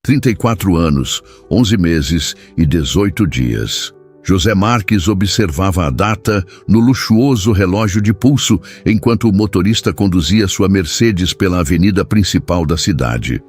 34 anos, 11 meses e 18 dias. José Marques observava a data no luxuoso relógio de pulso enquanto o motorista conduzia sua Mercedes pela avenida principal da cidade.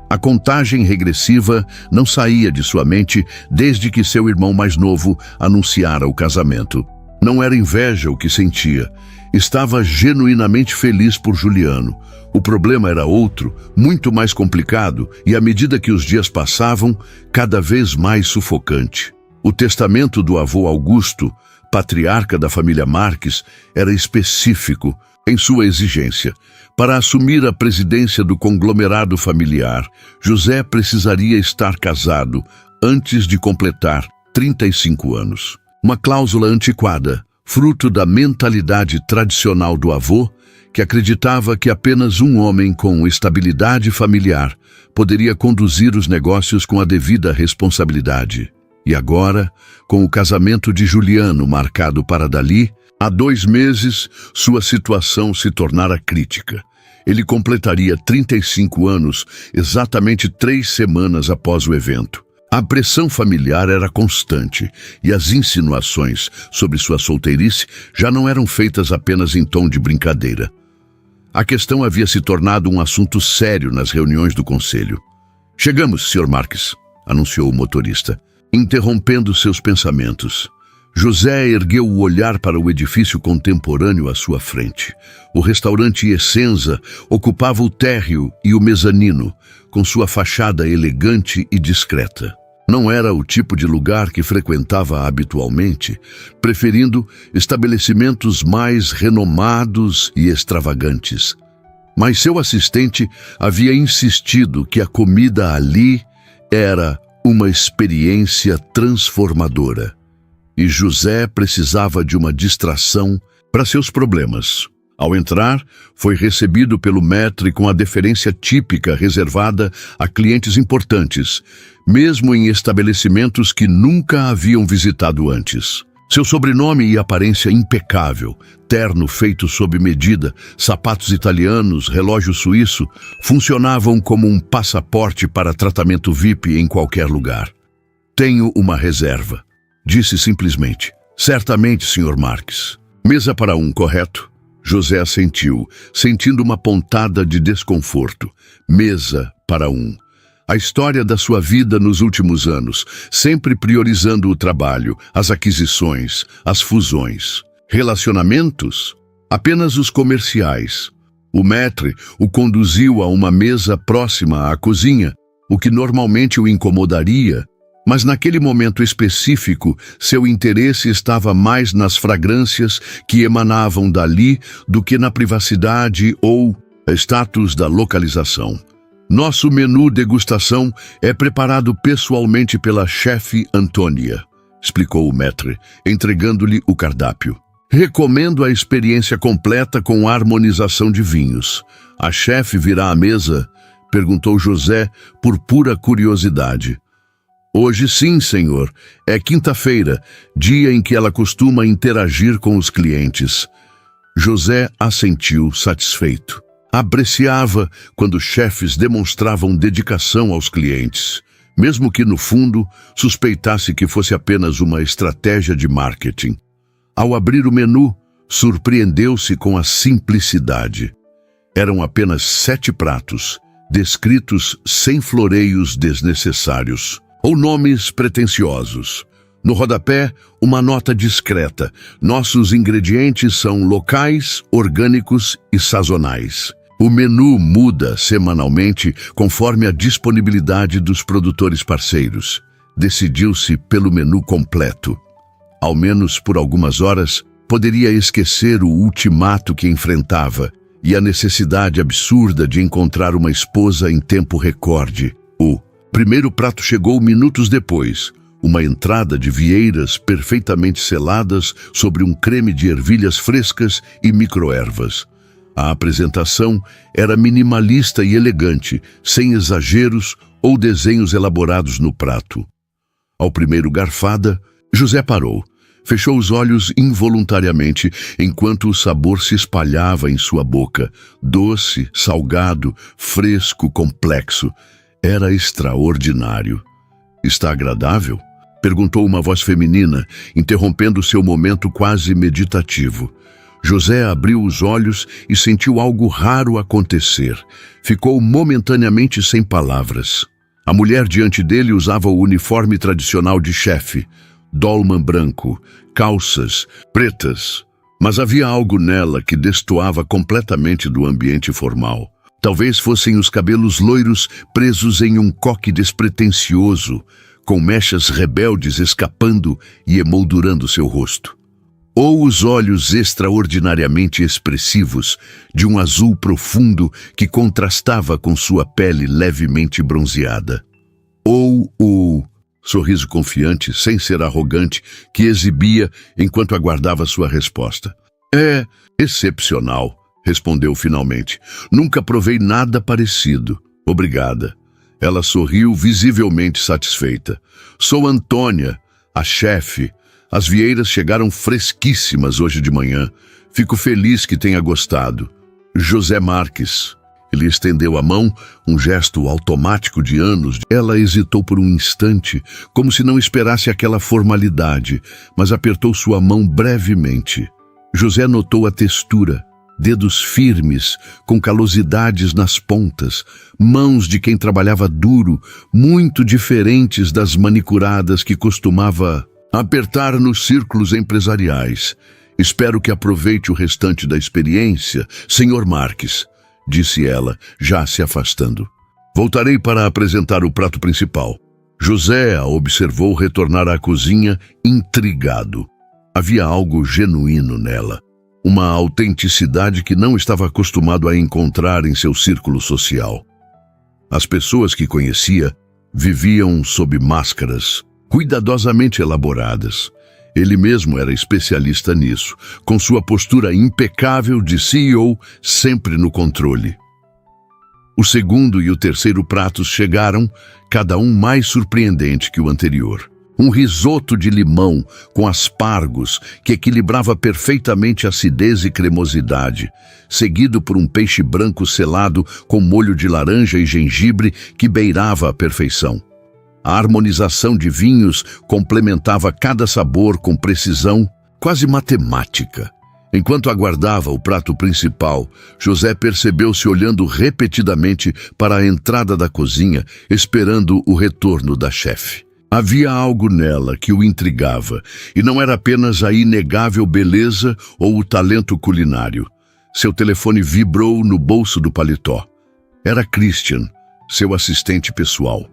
A contagem regressiva não saía de sua mente desde que seu irmão mais novo anunciara o casamento. Não era inveja o que sentia. Estava genuinamente feliz por Juliano. O problema era outro, muito mais complicado e, à medida que os dias passavam, cada vez mais sufocante. O testamento do avô Augusto, patriarca da família Marques, era específico em sua exigência. Para assumir a presidência do conglomerado familiar, José precisaria estar casado antes de completar 35 anos. Uma cláusula antiquada, fruto da mentalidade tradicional do avô, que acreditava que apenas um homem com estabilidade familiar poderia conduzir os negócios com a devida responsabilidade. E agora, com o casamento de Juliano marcado para dali, há 2 meses, sua situação se tornara crítica. Ele completaria 35 anos, exatamente 3 semanas após o evento. A pressão familiar era constante e as insinuações sobre sua solteirice já não eram feitas apenas em tom de brincadeira. A questão havia se tornado um assunto sério nas reuniões do conselho. "Chegamos, Sr. Marques", anunciou o motorista, interrompendo seus pensamentos. José ergueu o olhar para o edifício contemporâneo à sua frente. O restaurante Essenza ocupava o térreo e o mezanino, com sua fachada elegante e discreta. Não era o tipo de lugar que frequentava habitualmente, preferindo estabelecimentos mais renomados e extravagantes. Mas seu assistente havia insistido que a comida ali era uma experiência transformadora. E José precisava de uma distração para seus problemas. Ao entrar, foi recebido pelo maître com a deferência típica reservada a clientes importantes, mesmo em estabelecimentos que nunca haviam visitado antes. Seu sobrenome e aparência impecável, terno feito sob medida, sapatos italianos, relógio suíço, funcionavam como um passaporte para tratamento VIP em qualquer lugar. "Tenho uma reserva", disse simplesmente. "Certamente, Sr. Marques. Mesa para 1, correto?" José assentiu, sentindo uma pontada de desconforto. Mesa para 1. A história da sua vida nos últimos anos, sempre priorizando o trabalho, as aquisições, as fusões. Relacionamentos? Apenas os comerciais. O maître o conduziu a uma mesa próxima à cozinha, o que normalmente o incomodaria, mas naquele momento específico, seu interesse estava mais nas fragrâncias que emanavam dali do que na privacidade ou status da localização. "Nosso menu degustação é preparado pessoalmente pela chefe Antônia", explicou o maître, entregando-lhe o cardápio. "Recomendo a experiência completa com harmonização de vinhos. A chefe virá à mesa?", perguntou José por pura curiosidade. "Hoje sim, senhor. É quinta-feira, dia em que ela costuma interagir com os clientes." José assentiu satisfeito. Apreciava quando chefes demonstravam dedicação aos clientes, mesmo que no fundo suspeitasse que fosse apenas uma estratégia de marketing. Ao abrir o menu, surpreendeu-se com a simplicidade. Eram apenas 7 pratos, descritos sem floreios desnecessários ou nomes pretensiosos. No rodapé, uma nota discreta: "Nossos ingredientes são locais, orgânicos e sazonais." O menu muda semanalmente conforme a disponibilidade dos produtores parceiros. Decidiu-se pelo menu completo. Ao menos por algumas horas, poderia esquecer o ultimato que enfrentava e a necessidade absurda de encontrar uma esposa em tempo recorde. O primeiro prato chegou minutos depois, uma entrada de vieiras perfeitamente seladas sobre um creme de ervilhas frescas e microervas. A apresentação era minimalista e elegante, sem exageros ou desenhos elaborados no prato. Ao primeiro garfada, José parou. Fechou os olhos involuntariamente enquanto o sabor se espalhava em sua boca. Doce, salgado, fresco, complexo. Era extraordinário. Está agradável? Perguntou uma voz feminina, interrompendo seu momento quase meditativo. José abriu os olhos e sentiu algo raro acontecer. Ficou momentaneamente sem palavras. A mulher diante dele usava o uniforme tradicional de chefe, dolman branco, calças pretas. Mas havia algo nela que destoava completamente do ambiente formal. Talvez fossem os cabelos loiros presos em um coque despretensioso, com mechas rebeldes escapando e emoldurando seu rosto. Ou os olhos extraordinariamente expressivos de um azul profundo que contrastava com sua pele levemente bronzeada. Ou o sorriso confiante, sem ser arrogante, que exibia enquanto aguardava sua resposta. É excepcional, respondeu finalmente. Nunca provei nada parecido. Obrigada. Ela sorriu visivelmente satisfeita. Sou Antônia, a chefe. As vieiras chegaram fresquíssimas hoje de manhã. Fico feliz que tenha gostado. José Marques. Ele estendeu a mão, um gesto automático de anos. Ela hesitou por um instante, como se não esperasse aquela formalidade, mas apertou sua mão brevemente. José notou a textura, dedos firmes, com calosidades nas pontas, mãos de quem trabalhava duro, muito diferentes das manicuradas que costumava apertar nos círculos empresariais. Espero que aproveite o restante da experiência, Sr. Marques, disse ela, já se afastando. Voltarei para apresentar o prato principal. José a observou retornar à cozinha, intrigado. Havia algo genuíno nela, uma autenticidade que não estava acostumado a encontrar em seu círculo social. As pessoas que conhecia viviam sob máscaras, cuidadosamente elaboradas. Ele mesmo era especialista nisso, com sua postura impecável de CEO sempre no controle. O segundo e o terceiro pratos chegaram, cada um mais surpreendente que o anterior. Um risoto de limão com aspargos que equilibrava perfeitamente acidez e cremosidade, seguido por um peixe branco selado com molho de laranja e gengibre que beirava a perfeição. A harmonização de vinhos complementava cada sabor com precisão quase matemática. Enquanto aguardava o prato principal, José percebeu-se olhando repetidamente para a entrada da cozinha, esperando o retorno da chefe. Havia algo nela que o intrigava, e não era apenas a inegável beleza ou o talento culinário. Seu telefone vibrou no bolso do paletó. Era Christian, seu assistente pessoal.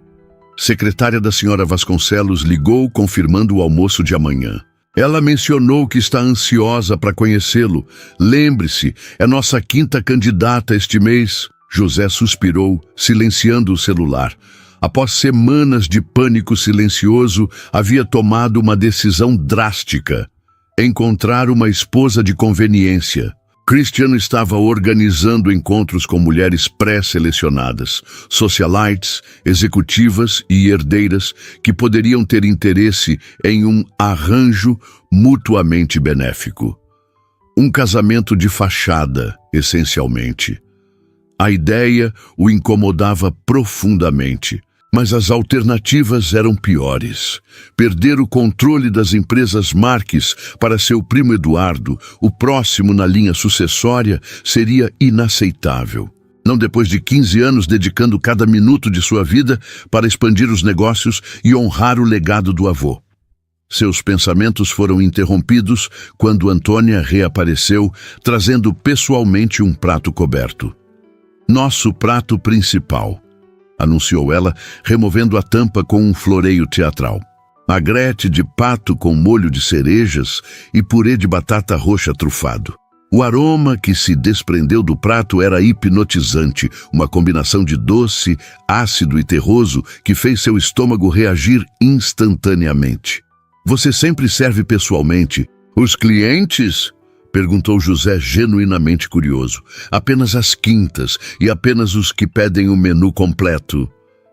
Secretária da senhora Vasconcelos ligou confirmando o almoço de amanhã. Ela mencionou que está ansiosa para conhecê-lo. Lembre-se, é nossa quinta candidata este mês. José suspirou, silenciando o celular. Após semanas de pânico silencioso, havia tomado uma decisão drástica: encontrar uma esposa de conveniência. Christian estava organizando encontros com mulheres pré-selecionadas, socialites, executivas e herdeiras que poderiam ter interesse em um arranjo mutuamente benéfico. Um casamento de fachada, essencialmente. A ideia o incomodava profundamente. Mas as alternativas eram piores. Perder o controle das empresas Marques para seu primo Eduardo, o próximo na linha sucessória, seria inaceitável. Não depois de 15 anos dedicando cada minuto de sua vida para expandir os negócios e honrar o legado do avô. Seus pensamentos foram interrompidos quando Antônia reapareceu, trazendo pessoalmente um prato coberto. Nosso prato principal, anunciou ela, removendo a tampa com um floreio teatral. Magrete de pato com molho de cerejas e purê de batata roxa trufado. O aroma que se desprendeu do prato era hipnotizante, uma combinação de doce, ácido e terroso que fez seu estômago reagir instantaneamente. Você sempre serve pessoalmente? Os clientes? Perguntou José, genuinamente curioso. Apenas as quintas e apenas os que pedem o menu completo,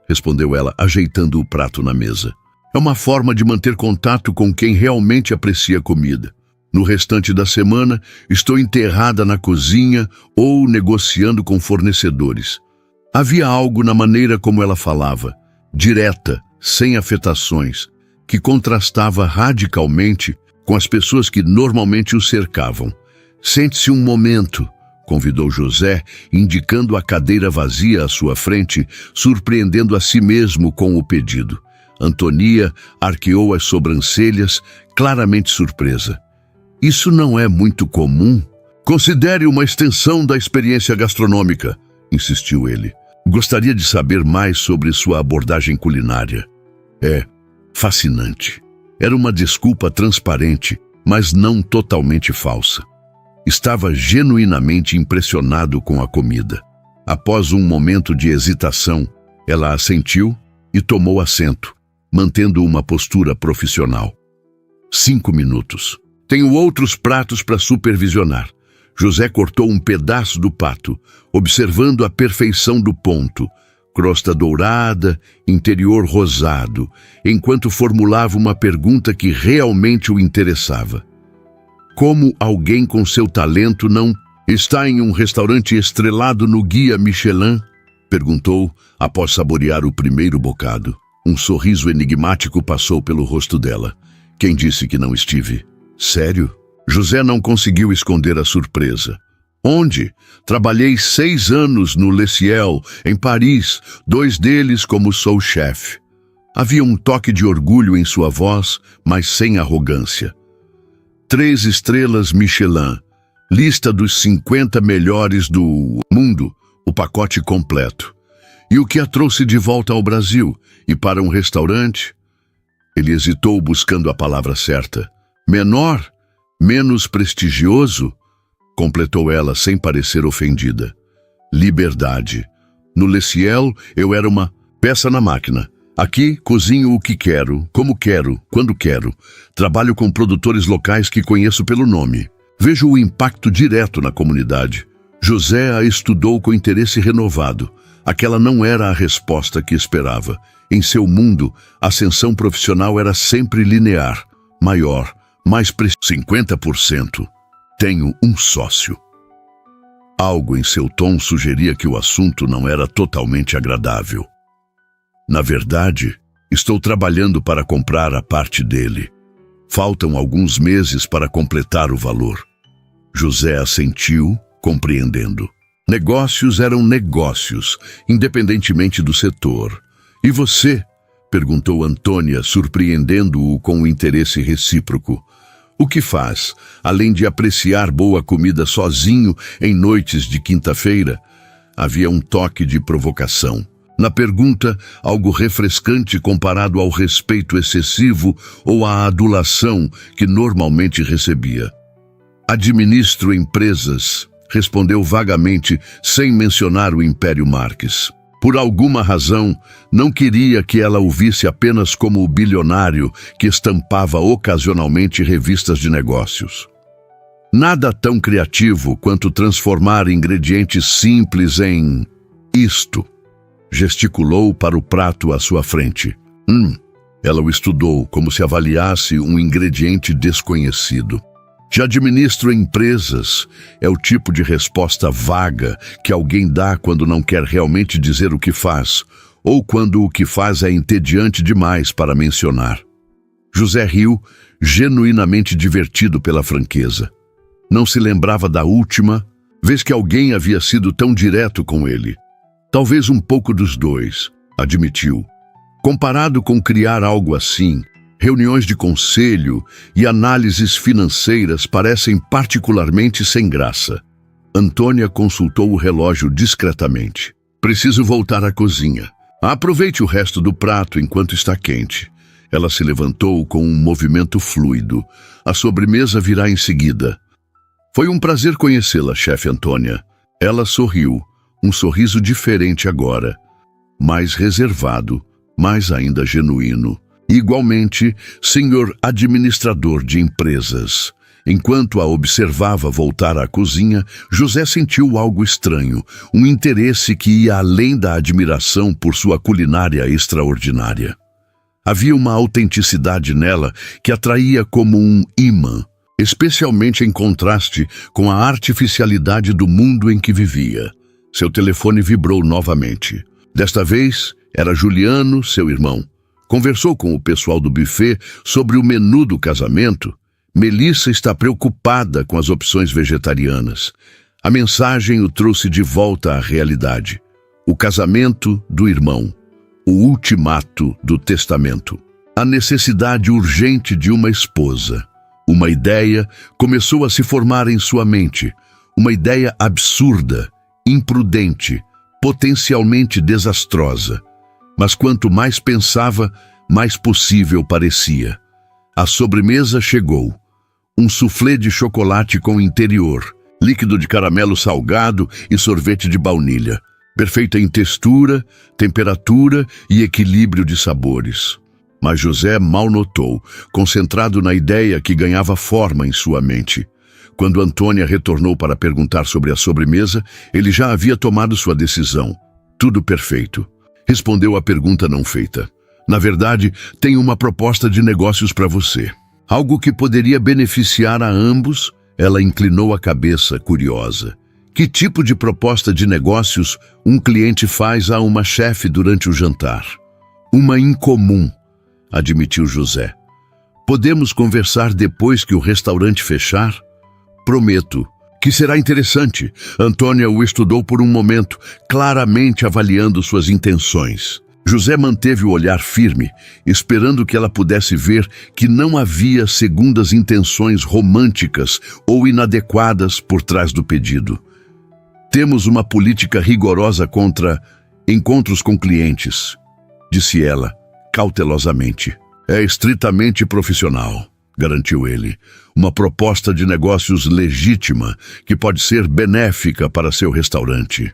respondeu ela, ajeitando o prato na mesa. É uma forma de manter contato com quem realmente aprecia a comida. No restante da semana, estou enterrada na cozinha ou negociando com fornecedores. Havia algo na maneira como ela falava, direta, sem afetações, que contrastava radicalmente com as pessoas que normalmente o cercavam. Sente-se um momento, convidou José, indicando a cadeira vazia à sua frente, surpreendendo a si mesmo com o pedido. Antonia arqueou as sobrancelhas, claramente surpresa. Isso não é muito comum? Considere uma extensão da experiência gastronômica, insistiu ele. Gostaria de saber mais sobre sua abordagem culinária. É fascinante. Era uma desculpa transparente, mas não totalmente falsa. Estava genuinamente impressionado com a comida. Após um momento de hesitação, ela assentiu e tomou assento, mantendo uma postura profissional. 5 minutos. Tenho outros pratos para supervisionar. José cortou um pedaço do pato, observando a perfeição do ponto, crosta dourada, interior rosado, enquanto formulava uma pergunta que realmente o interessava. Como alguém com seu talento não está em um restaurante estrelado no Guia Michelin? Perguntou, após saborear o primeiro bocado. Um sorriso enigmático passou pelo rosto dela. Quem disse que não estive? Sério? José não conseguiu esconder a surpresa. Onde? Trabalhei 6 anos no Le Ciel, em Paris, 2 deles como sous-chefe. Havia um toque de orgulho em sua voz, mas sem arrogância. 3 estrelas Michelin, lista dos 50 melhores do mundo, o pacote completo. E o que a trouxe de volta ao Brasil? E para um restaurante? Ele hesitou buscando a palavra certa. Menor? Menos prestigioso? Completou ela sem parecer ofendida. Liberdade. No Le Ciel, eu era uma peça na máquina. Aqui, cozinho o que quero, como quero, quando quero. Trabalho com produtores locais que conheço pelo nome. Vejo o impacto direto na comunidade. José a estudou com interesse renovado. Aquela não era a resposta que esperava. Em seu mundo, a ascensão profissional era sempre linear, maior, mais 50%. Tenho um sócio. Algo em seu tom sugeria que o assunto não era totalmente agradável. Na verdade, estou trabalhando para comprar a parte dele. Faltam alguns meses para completar o valor. José assentiu, compreendendo. Negócios eram negócios, independentemente do setor. E você? Perguntou Antônia, surpreendendo-o com um interesse recíproco. O que faz, além de apreciar boa comida sozinho em noites de quinta-feira? Havia um toque de provocação. Na pergunta, algo refrescante comparado ao respeito excessivo ou à adulação que normalmente recebia. Administro empresas, respondeu vagamente, sem mencionar o Império Marques. Por alguma razão, não queria que ela o visse apenas como o bilionário que estampava ocasionalmente revistas de negócios. Nada tão criativo quanto transformar ingredientes simples em isto. Gesticulou para o prato à sua frente. Ela o estudou como se avaliasse um ingrediente desconhecido. Já administro empresas, é o tipo de resposta vaga que alguém dá quando não quer realmente dizer o que faz, ou quando o que faz é entediante demais para mencionar. José riu, genuinamente divertido pela franqueza. Não se lembrava da última vez que alguém havia sido tão direto com ele. Talvez um pouco dos dois, admitiu. Comparado com criar algo assim, reuniões de conselho e análises financeiras parecem particularmente sem graça. Antônia consultou o relógio discretamente. Preciso voltar à cozinha. Aproveite o resto do prato enquanto está quente. Ela se levantou com um movimento fluido. A sobremesa virá em seguida. Foi um prazer conhecê-la, chefe Antônia. Ela sorriu, um sorriso diferente agora, mais reservado, mas ainda genuíno. Igualmente, senhor administrador de empresas. Enquanto a observava voltar à cozinha, José sentiu algo estranho, um interesse que ia além da admiração por sua culinária extraordinária. Havia uma autenticidade nela que atraía como um imã, especialmente em contraste com a artificialidade do mundo em que vivia. Seu telefone vibrou novamente. Desta vez, era Juliano, seu irmão. Conversou com o pessoal do buffet sobre o menu do casamento. Melissa está preocupada com as opções vegetarianas. A mensagem o trouxe de volta à realidade. O casamento do irmão. O ultimato do testamento. A necessidade urgente de uma esposa. Uma ideia começou a se formar em sua mente. Uma ideia absurda, imprudente, potencialmente desastrosa. Mas quanto mais pensava, mais possível parecia. A sobremesa chegou. Um soufflé de chocolate com interior, líquido de caramelo salgado e sorvete de baunilha. Perfeita em textura, temperatura e equilíbrio de sabores. Mas José mal notou, concentrado na ideia que ganhava forma em sua mente. Quando Antônia retornou para perguntar sobre a sobremesa, ele já havia tomado sua decisão. Tudo perfeito. Respondeu à pergunta não feita. Na verdade, tenho uma proposta de negócios para você. Algo que poderia beneficiar a ambos. Ela inclinou a cabeça, curiosa. Que tipo de proposta de negócios um cliente faz a uma chefe durante o jantar? Uma incomum, admitiu José. Podemos conversar depois que o restaurante fechar? Prometo que será interessante. Antônia o estudou por um momento, claramente avaliando suas intenções. José manteve o olhar firme, esperando que ela pudesse ver que não havia segundas intenções românticas ou inadequadas por trás do pedido. Temos uma política rigorosa contra encontros com clientes, disse ela, cautelosamente. É estritamente profissional, garantiu ele. Uma proposta de negócios legítima que pode ser benéfica para seu restaurante.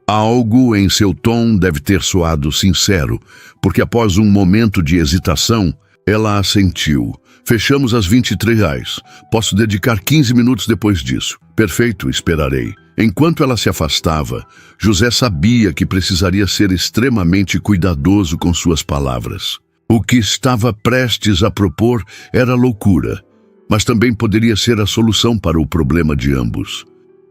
Algo em seu tom deve ter soado sincero, porque após um momento de hesitação, ela assentiu. Fechamos às R$ 23. Posso dedicar 15 minutos depois disso. Perfeito, esperarei. Enquanto ela se afastava, José sabia que precisaria ser extremamente cuidadoso com suas palavras. O que estava prestes a propor era loucura, mas também poderia ser a solução para o problema de ambos.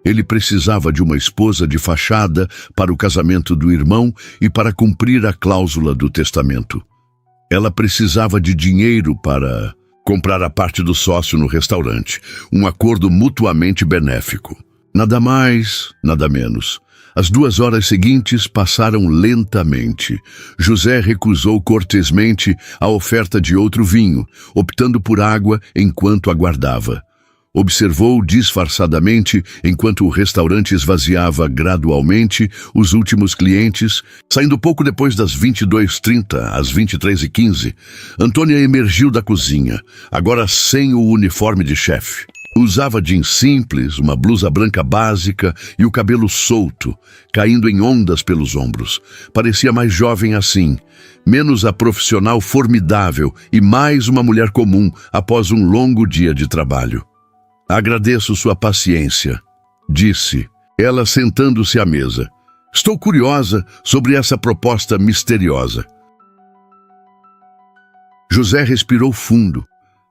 Ele precisava de uma esposa de fachada para o casamento do irmão e para cumprir a cláusula do testamento. Ela precisava de dinheiro para comprar a parte do sócio no restaurante, um acordo mutuamente benéfico. Nada mais, nada menos. As 2 horas seguintes passaram lentamente. José recusou cortesmente a oferta de outro vinho, optando por água enquanto aguardava. Observou disfarçadamente enquanto o restaurante esvaziava gradualmente os últimos clientes, saindo pouco depois das 22h30 às 23h15. Antônia emergiu da cozinha, agora sem o uniforme de chefe. Usava jeans simples, uma blusa branca básica e o cabelo solto, caindo em ondas pelos ombros. Parecia mais jovem assim, menos a profissional formidável e mais uma mulher comum após um longo dia de trabalho. Agradeço sua paciência, disse, ela sentando-se à mesa. Estou curiosa sobre essa proposta misteriosa. José respirou fundo.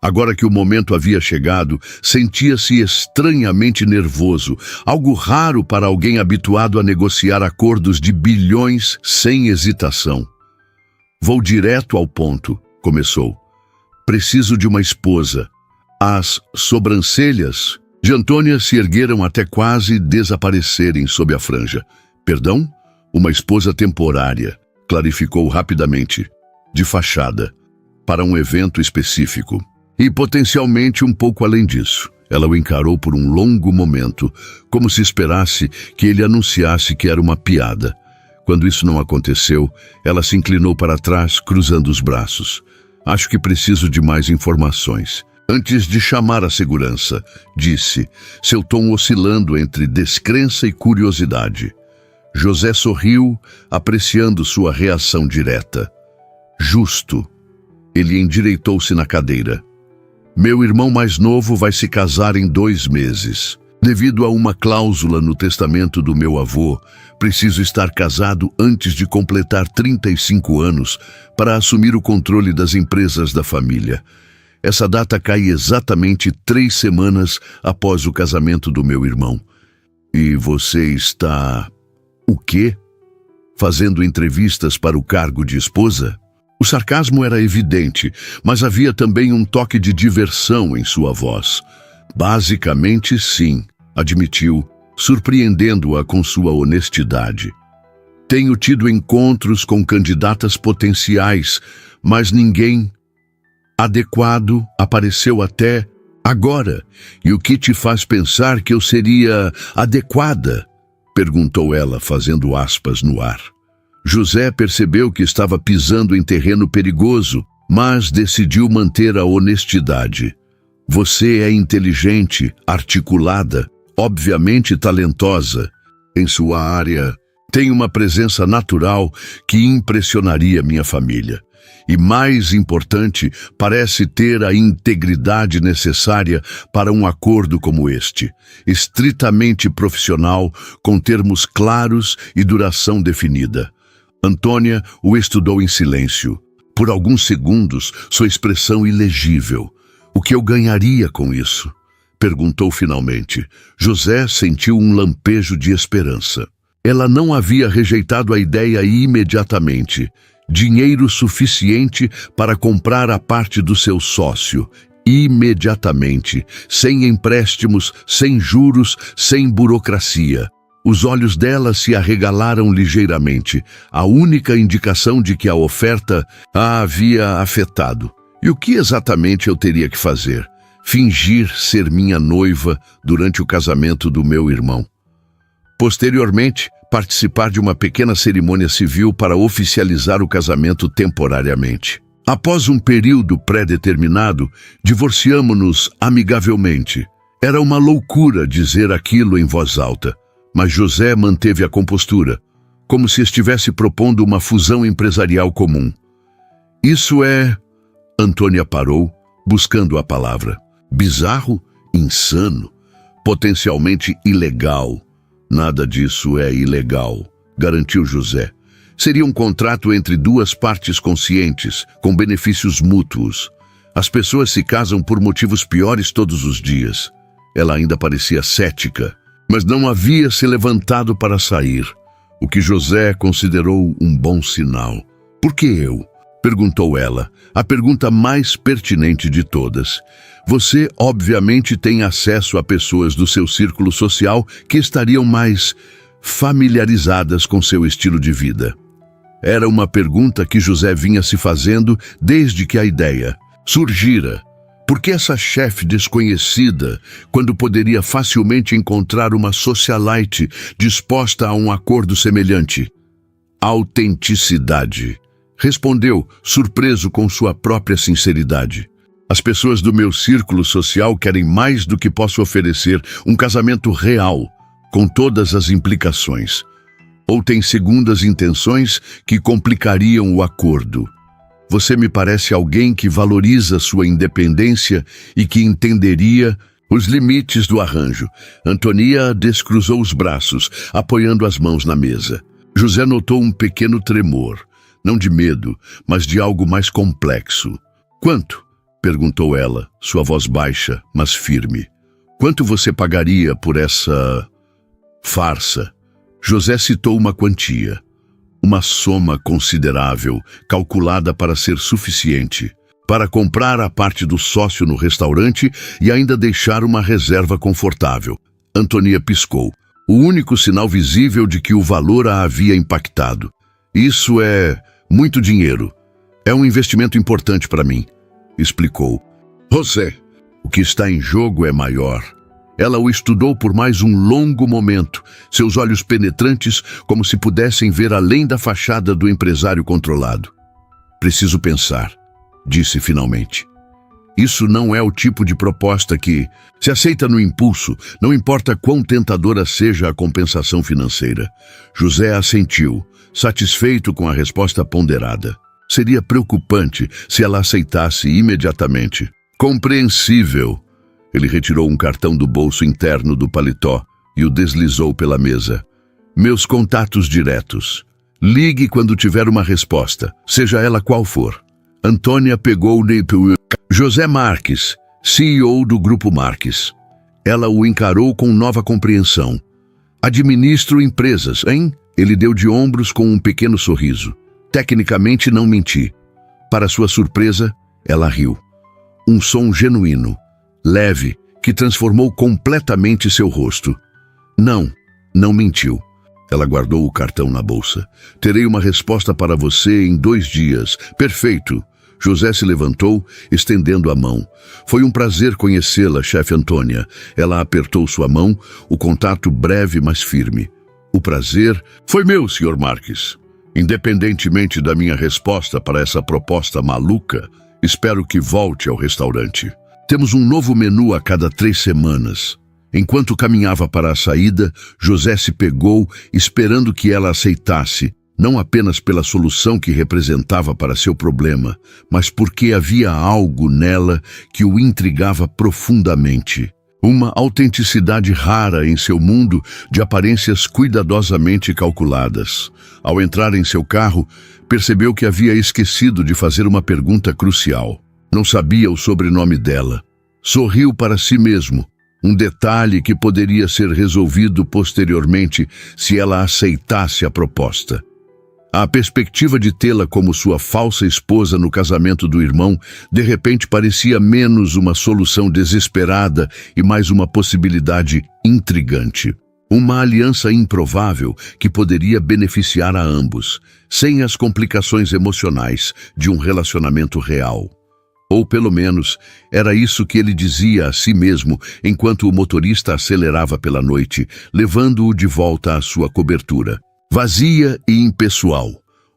Agora que o momento havia chegado, sentia-se estranhamente nervoso, algo raro para alguém habituado a negociar acordos de bilhões sem hesitação. Vou direto ao ponto, começou. Preciso de uma esposa. As sobrancelhas de Antônia se ergueram até quase desaparecerem sob a franja. Perdão? Uma esposa temporária, clarificou rapidamente, de fachada, para um evento específico. E potencialmente um pouco além disso. Ela o encarou por um longo momento, como se esperasse que ele anunciasse que era uma piada. Quando isso não aconteceu, ela se inclinou para trás, cruzando os braços. Acho que preciso de mais informações. Antes de chamar a segurança, disse, seu tom oscilando entre descrença e curiosidade. José sorriu, apreciando sua reação direta. Justo. Ele endireitou-se na cadeira. Meu irmão mais novo vai se casar em 2 meses. Devido a uma cláusula no testamento do meu avô, preciso estar casado antes de completar 35 anos para assumir o controle das empresas da família. Essa data cai exatamente 3 semanas após o casamento do meu irmão. E você está... O quê? Fazendo entrevistas para o cargo de esposa? O sarcasmo era evidente, mas havia também um toque de diversão em sua voz. Basicamente, sim, admitiu, surpreendendo-a com sua honestidade. Tenho tido encontros com candidatas potenciais, mas ninguém adequado apareceu até agora. E o que te faz pensar que eu seria adequada? Perguntou ela, fazendo aspas no ar. José percebeu que estava pisando em terreno perigoso, mas decidiu manter a honestidade. Você é inteligente, articulada, obviamente talentosa. Em sua área, tem uma presença natural que impressionaria minha família. E mais importante, parece ter a integridade necessária para um acordo como este, estritamente profissional, com termos claros e duração definida. Antônia o estudou em silêncio. Por alguns segundos, sua expressão ilegível. O que eu ganharia com isso? Perguntou finalmente. José sentiu um lampejo de esperança. Ela não havia rejeitado a ideia imediatamente. Dinheiro suficiente para comprar a parte do seu sócio, imediatamente, sem empréstimos, sem juros, sem burocracia. Os olhos dela se arregalaram ligeiramente, a única indicação de que a oferta a havia afetado. E o que exatamente eu teria que fazer? Fingir ser minha noiva durante o casamento do meu irmão. Posteriormente, participar de uma pequena cerimônia civil para oficializar o casamento temporariamente. Após um período pré-determinado, divorciamo-nos amigavelmente. Era uma loucura dizer aquilo em voz alta, mas José manteve a compostura, como se estivesse propondo uma fusão empresarial comum. Isso é... Antônia parou, buscando a palavra. Bizarro, insano, potencialmente ilegal. Nada disso é ilegal, garantiu José. Seria um contrato entre duas partes conscientes, com benefícios mútuos. As pessoas se casam por motivos piores todos os dias. Ela ainda parecia cética, mas não havia se levantado para sair, o que José considerou um bom sinal. Por que eu? Perguntou ela, a pergunta mais pertinente de todas. Você, obviamente, tem acesso a pessoas do seu círculo social que estariam mais familiarizadas com seu estilo de vida. Era uma pergunta que José vinha se fazendo desde que a ideia surgira. Por que essa chefe desconhecida, quando poderia facilmente encontrar uma socialite disposta a um acordo semelhante? Autenticidade. Respondeu, surpreso com sua própria sinceridade. As pessoas do meu círculo social querem mais do que posso oferecer, um casamento real, com todas as implicações. Ou têm segundas intenções que complicariam o acordo. Você me parece alguém que valoriza sua independência e que entenderia os limites do arranjo. Antônia descruzou os braços, apoiando as mãos na mesa. José notou um pequeno tremor. Não de medo, mas de algo mais complexo. Quanto? Perguntou ela, sua voz baixa, mas firme. Quanto você pagaria por essa farsa? José citou uma quantia. Uma soma considerável, calculada para ser suficiente para comprar a parte do sócio no restaurante e ainda deixar uma reserva confortável. Antônia piscou, o único sinal visível de que o valor a havia impactado. Isso é muito dinheiro. É um investimento importante para mim, explicou. José, o que está em jogo é maior. Ela o estudou por mais um longo momento, seus olhos penetrantes como se pudessem ver além da fachada do empresário controlado. Preciso pensar, disse finalmente. Isso não é o tipo de proposta que se aceita no impulso, não importa quão tentadora seja a compensação financeira. José assentiu, satisfeito com a resposta ponderada. Seria preocupante se ela aceitasse imediatamente. Compreensível. Ele retirou um cartão do bolso interno do paletó e o deslizou pela mesa. Meus contatos diretos. Ligue quando tiver uma resposta, seja ela qual for. Antônia pegou José Marques, CEO do Grupo Marques. Ela o encarou com nova compreensão. Administro empresas, hein? Ele deu de ombros com um pequeno sorriso. Tecnicamente não menti. Para sua surpresa, ela riu. Um som genuíno, leve, que transformou completamente seu rosto. Não mentiu. Ela guardou o cartão na bolsa. Terei uma resposta para você em 2 dias. Perfeito. José se levantou, estendendo a mão. Foi um prazer conhecê-la, chefe Antônia. Ela apertou sua mão, o contato breve, mas firme. O prazer foi meu, Sr. Marques. Independentemente da minha resposta para essa proposta maluca, espero que volte ao restaurante. Temos um novo menu a cada 3 semanas. Enquanto caminhava para a saída, José se pegou, esperando que ela aceitasse, não apenas pela solução que representava para seu problema, mas porque havia algo nela que o intrigava profundamente. Uma autenticidade rara em seu mundo de aparências cuidadosamente calculadas. Ao entrar em seu carro, percebeu que havia esquecido de fazer uma pergunta crucial. Não sabia o sobrenome dela. Sorriu para si mesmo. Um detalhe que poderia ser resolvido posteriormente se ela aceitasse a proposta. A perspectiva de tê-la como sua falsa esposa no casamento do irmão, de repente parecia menos uma solução desesperada e mais uma possibilidade intrigante. Uma aliança improvável que poderia beneficiar a ambos, sem as complicações emocionais de um relacionamento real. Ou pelo menos, era isso que ele dizia a si mesmo enquanto o motorista acelerava pela noite, levando-o de volta à sua cobertura. Vazia e impessoal,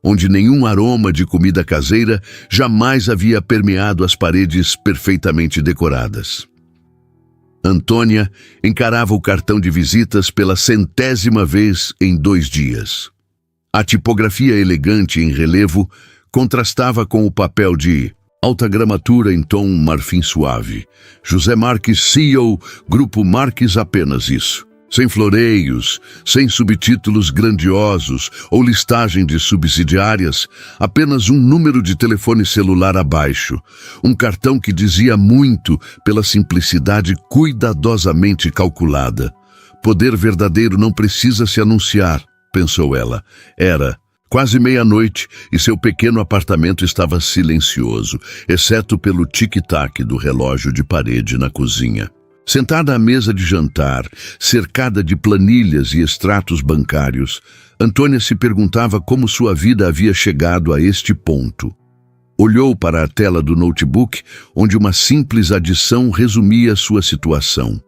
onde nenhum aroma de comida caseira jamais havia permeado as paredes perfeitamente decoradas. Antônia encarava o cartão de visitas pela 100ª vez em 2 dias. A tipografia elegante em relevo contrastava com o papel de alta gramatura em tom marfim suave. José Marques, CEO, Grupo Marques, apenas isso. Sem floreios, sem subtítulos grandiosos ou listagem de subsidiárias, apenas um número de telefone celular abaixo. Um cartão que dizia muito pela simplicidade cuidadosamente calculada. Poder verdadeiro não precisa se anunciar, pensou ela. Era quase meia-noite e seu pequeno apartamento estava silencioso, exceto pelo tic-tac do relógio de parede na cozinha. Sentada à mesa de jantar, cercada de planilhas e extratos bancários, Antônia se perguntava como sua vida havia chegado a este ponto. Olhou para a tela do notebook, onde uma simples adição resumia sua situação.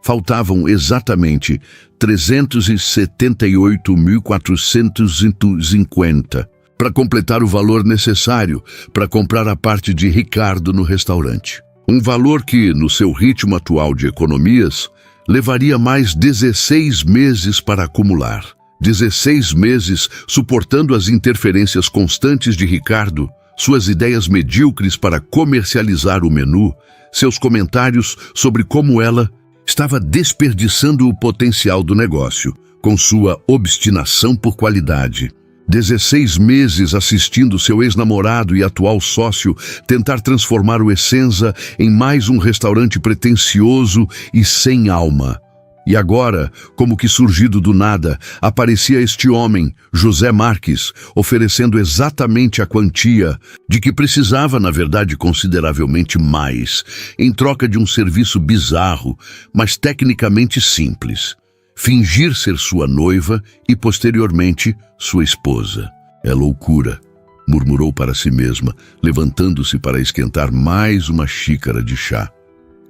Faltavam exatamente 378.450 para completar o valor necessário para comprar a parte de Ricardo no restaurante. Um valor que, no seu ritmo atual de economias, levaria mais 16 meses para acumular. 16 meses suportando as interferências constantes de Ricardo, suas ideias medíocres para comercializar o menu, seus comentários sobre como ela estava desperdiçando o potencial do negócio, com sua obstinação por qualidade. 16 meses assistindo seu ex-namorado e atual sócio tentar transformar o Essenza em mais um restaurante pretensioso e sem alma. E agora, como que surgido do nada, aparecia este homem, José Marques, oferecendo exatamente a quantia de que precisava, na verdade, consideravelmente mais, em troca de um serviço bizarro, mas tecnicamente simples. Fingir ser sua noiva e, posteriormente, sua esposa. É loucura, murmurou para si mesma, levantando-se para esquentar mais uma xícara de chá.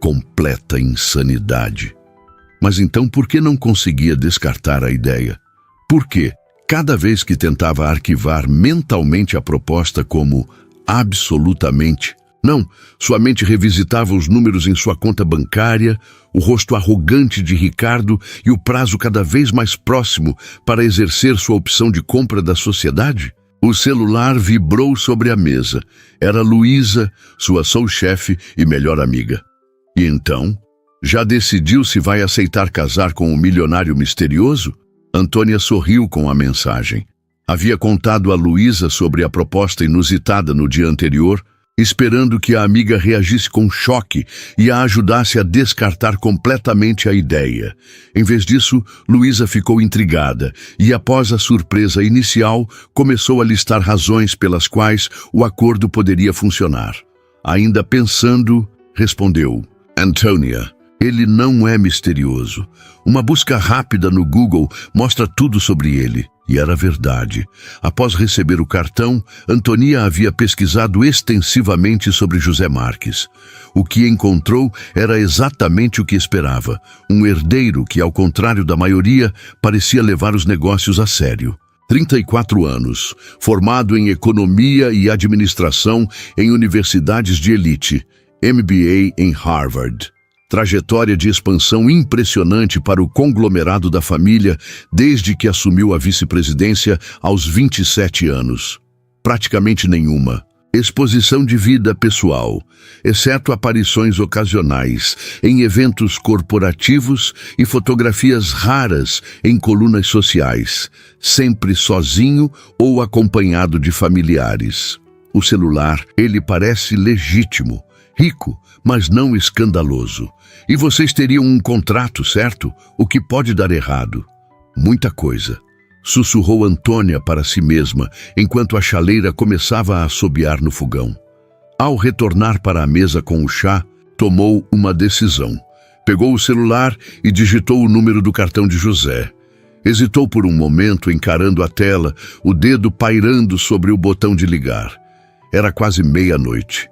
Completa insanidade. Mas então por que não conseguia descartar a ideia? Por que, cada vez que tentava arquivar mentalmente a proposta como absolutamente, não, sua mente revisitava os números em sua conta bancária, o rosto arrogante de Ricardo e o prazo cada vez mais próximo para exercer sua opção de compra da sociedade? O celular vibrou sobre a mesa. Era Luísa, sua sous-chefe e melhor amiga. E então, já decidiu se vai aceitar casar com um milionário misterioso? Antônia sorriu com a mensagem. Havia contado a Luísa sobre a proposta inusitada no dia anterior esperando que a amiga reagisse com choque e a ajudasse a descartar completamente a ideia. Em vez disso, Luísa ficou intrigada e, após a surpresa inicial, começou a listar razões pelas quais o acordo poderia funcionar. Ainda pensando, respondeu: Antônia, ele não é misterioso. Uma busca rápida no Google mostra tudo sobre ele. E era verdade. Após receber o cartão, Antônia havia pesquisado extensivamente sobre José Marques. O que encontrou era exatamente o que esperava. Um herdeiro que, ao contrário da maioria, parecia levar os negócios a sério. 34 anos, formado em economia e administração em universidades de elite, MBA em Harvard. Trajetória de expansão impressionante para o conglomerado da família desde que assumiu a vice-presidência aos 27 anos. Praticamente nenhuma. Exposição de vida pessoal, exceto aparições ocasionais em eventos corporativos e fotografias raras em colunas sociais, sempre sozinho ou acompanhado de familiares. O celular, ele parece legítimo, rico, mas não escandaloso. E vocês teriam um contrato, certo? O que pode dar errado? Muita coisa. Sussurrou Antônia para si mesma, enquanto a chaleira começava a assobiar no fogão. Ao retornar para a mesa com o chá, tomou uma decisão. Pegou o celular e digitou o número do cartão de José. Hesitou por um momento, encarando a tela, o dedo pairando sobre o botão de ligar. Era quase meia-noite.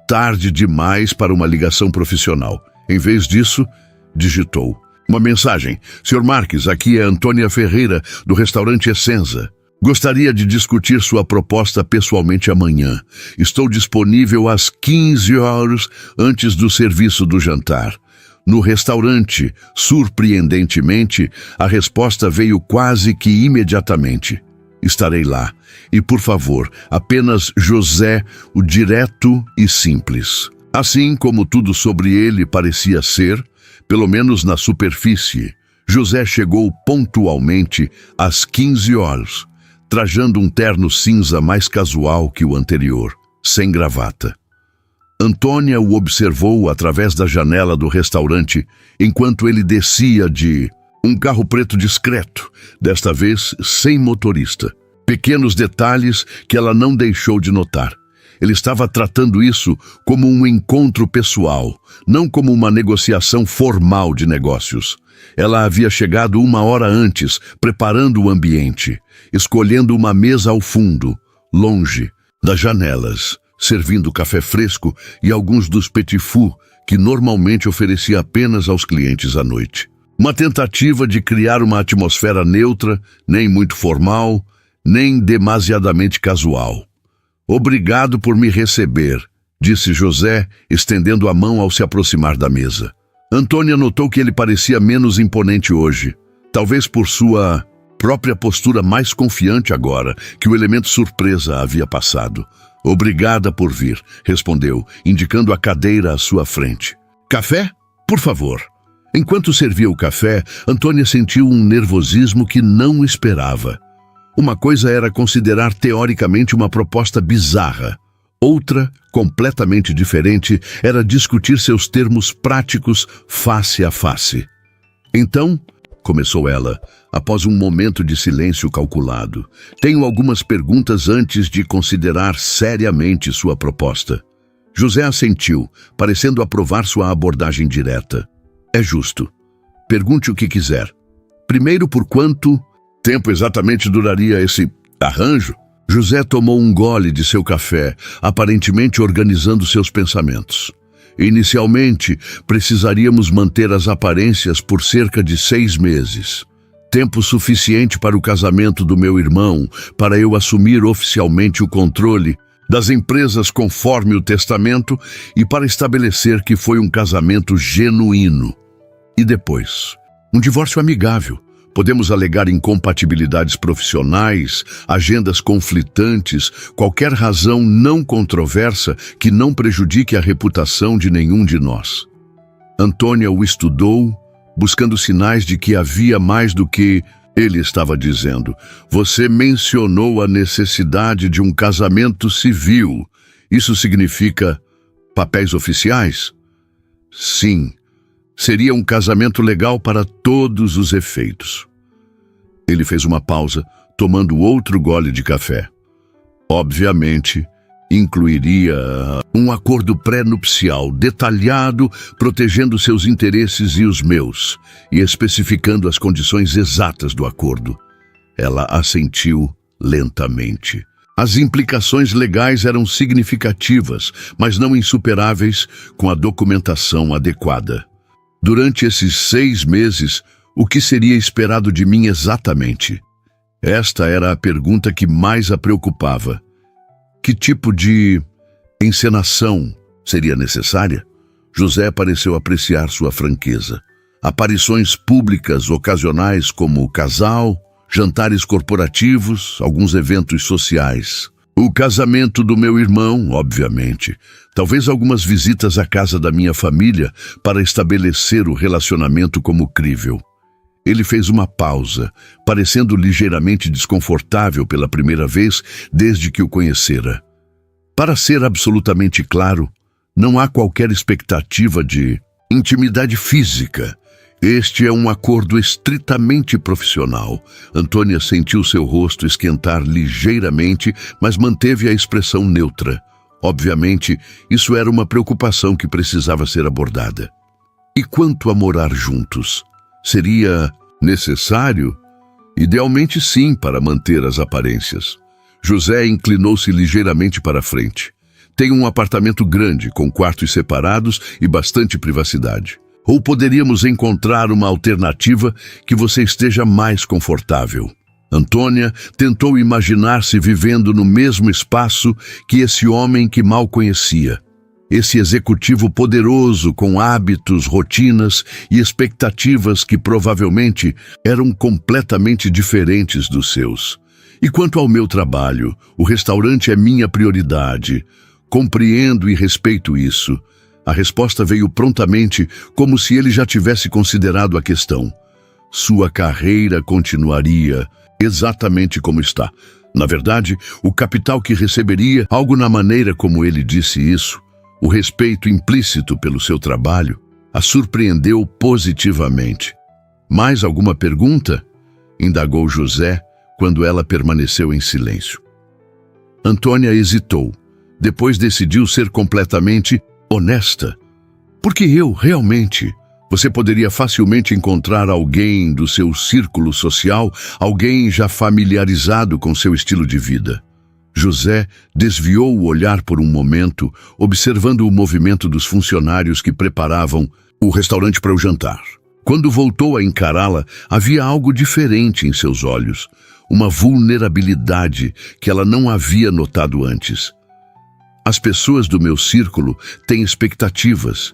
Tarde demais para uma ligação profissional. Em vez disso, digitou: uma mensagem. Sr. Marques, aqui é Antônia Ferreira, do restaurante Essenza. Gostaria de discutir sua proposta pessoalmente amanhã. Estou disponível às 15 horas antes do serviço do jantar. No restaurante, surpreendentemente, a resposta veio quase que imediatamente. Estarei lá. E, por favor, apenas José, o direto e simples. Assim como tudo sobre ele parecia ser, pelo menos na superfície, José chegou pontualmente às 15 horas, trajando um terno cinza mais casual que o anterior, sem gravata. Antônia o observou através da janela do restaurante enquanto ele descia de um carro preto discreto, desta vez sem motorista. Pequenos detalhes que ela não deixou de notar. Ele estava tratando isso como um encontro pessoal, não como uma negociação formal de negócios. Ela havia chegado 1 hora antes, preparando o ambiente, escolhendo uma mesa ao fundo, longe das janelas, servindo café fresco e alguns dos petit-fours que normalmente oferecia apenas aos clientes à noite. Uma tentativa de criar uma atmosfera neutra, nem muito formal, nem demasiadamente casual. Obrigado por me receber, disse José, estendendo a mão ao se aproximar da mesa. Antônia notou que ele parecia menos imponente hoje, talvez por sua própria postura mais confiante agora que o elemento surpresa havia passado. Obrigada por vir, respondeu, indicando a cadeira à sua frente. Café? Por favor. Enquanto servia o café, Antônia sentiu um nervosismo que não esperava. Uma coisa era considerar teoricamente uma proposta bizarra. Outra, completamente diferente, era discutir seus termos práticos face a face. Então, começou ela, após um momento de silêncio calculado, tenho algumas perguntas antes de considerar seriamente sua proposta. José assentiu, parecendo aprovar sua abordagem direta. É justo. Pergunte o que quiser. Primeiro, por quanto tempo exatamente duraria esse arranjo? José tomou um gole de seu café, aparentemente organizando seus pensamentos. Inicialmente, precisaríamos manter as aparências por cerca de 6 meses. Tempo suficiente para o casamento do meu irmão, para eu assumir oficialmente o controle das empresas conforme o testamento e para estabelecer que foi um casamento genuíno. E depois, um divórcio amigável. Podemos alegar incompatibilidades profissionais, agendas conflitantes, qualquer razão não controversa que não prejudique a reputação de nenhum de nós. Antônia o estudou, buscando sinais de que havia mais do que ele estava dizendo. Você mencionou a necessidade de um casamento civil, Isso significa papéis oficiais? Sim, seria um casamento legal para todos os efeitos. Ele fez uma pausa, tomando outro gole de café. Obviamente, incluiria um acordo pré-nupcial detalhado, protegendo seus interesses e os meus, e especificando as condições exatas do acordo. Ela assentiu lentamente. As implicações legais eram significativas, mas não insuperáveis, com a documentação adequada. Durante esses 6 meses, o que seria esperado de mim exatamente? Esta era a pergunta que mais a preocupava. Que tipo de encenação seria necessária? José pareceu apreciar sua franqueza. Aparições públicas ocasionais como casal, jantares corporativos, alguns eventos sociais. O casamento do meu irmão, obviamente. Talvez algumas visitas à casa da minha família para estabelecer o relacionamento como crível. Ele fez uma pausa, parecendo ligeiramente desconfortável pela primeira vez desde que o conhecera. Para ser absolutamente claro, não há qualquer expectativa de intimidade física. Este é um acordo estritamente profissional. Antônia sentiu seu rosto esquentar ligeiramente, mas manteve a expressão neutra. Obviamente, isso era uma preocupação que precisava ser abordada. E quanto a morar juntos? Seria necessário? Idealmente sim, para manter as aparências. José inclinou-se ligeiramente para a frente. Tenho um apartamento grande, com quartos separados e bastante privacidade. Ou poderíamos encontrar uma alternativa que você esteja mais confortável. Antônia tentou imaginar-se vivendo no mesmo espaço que esse homem que mal conhecia. Esse executivo poderoso com hábitos, rotinas e expectativas que provavelmente eram completamente diferentes dos seus. E quanto ao meu trabalho, o restaurante é minha prioridade. Compreendo e respeito isso. A resposta veio prontamente, como se ele já tivesse considerado a questão. Sua carreira continuaria exatamente como está. Na verdade, o capital que receberia, algo na maneira como ele disse isso, o respeito implícito pelo seu trabalho, a surpreendeu positivamente. Mais alguma pergunta? Indagou José, quando ela permaneceu em silêncio. Antônia hesitou. Depois decidiu ser completamente honesta. Porque realmente, você poderia facilmente encontrar alguém do seu círculo social, alguém já familiarizado com seu estilo de vida. José desviou o olhar por um momento, observando o movimento dos funcionários que preparavam o restaurante para o jantar. Quando voltou a encará-la, havia algo diferente em seus olhos, uma vulnerabilidade que ela não havia notado antes. As pessoas do meu círculo têm expectativas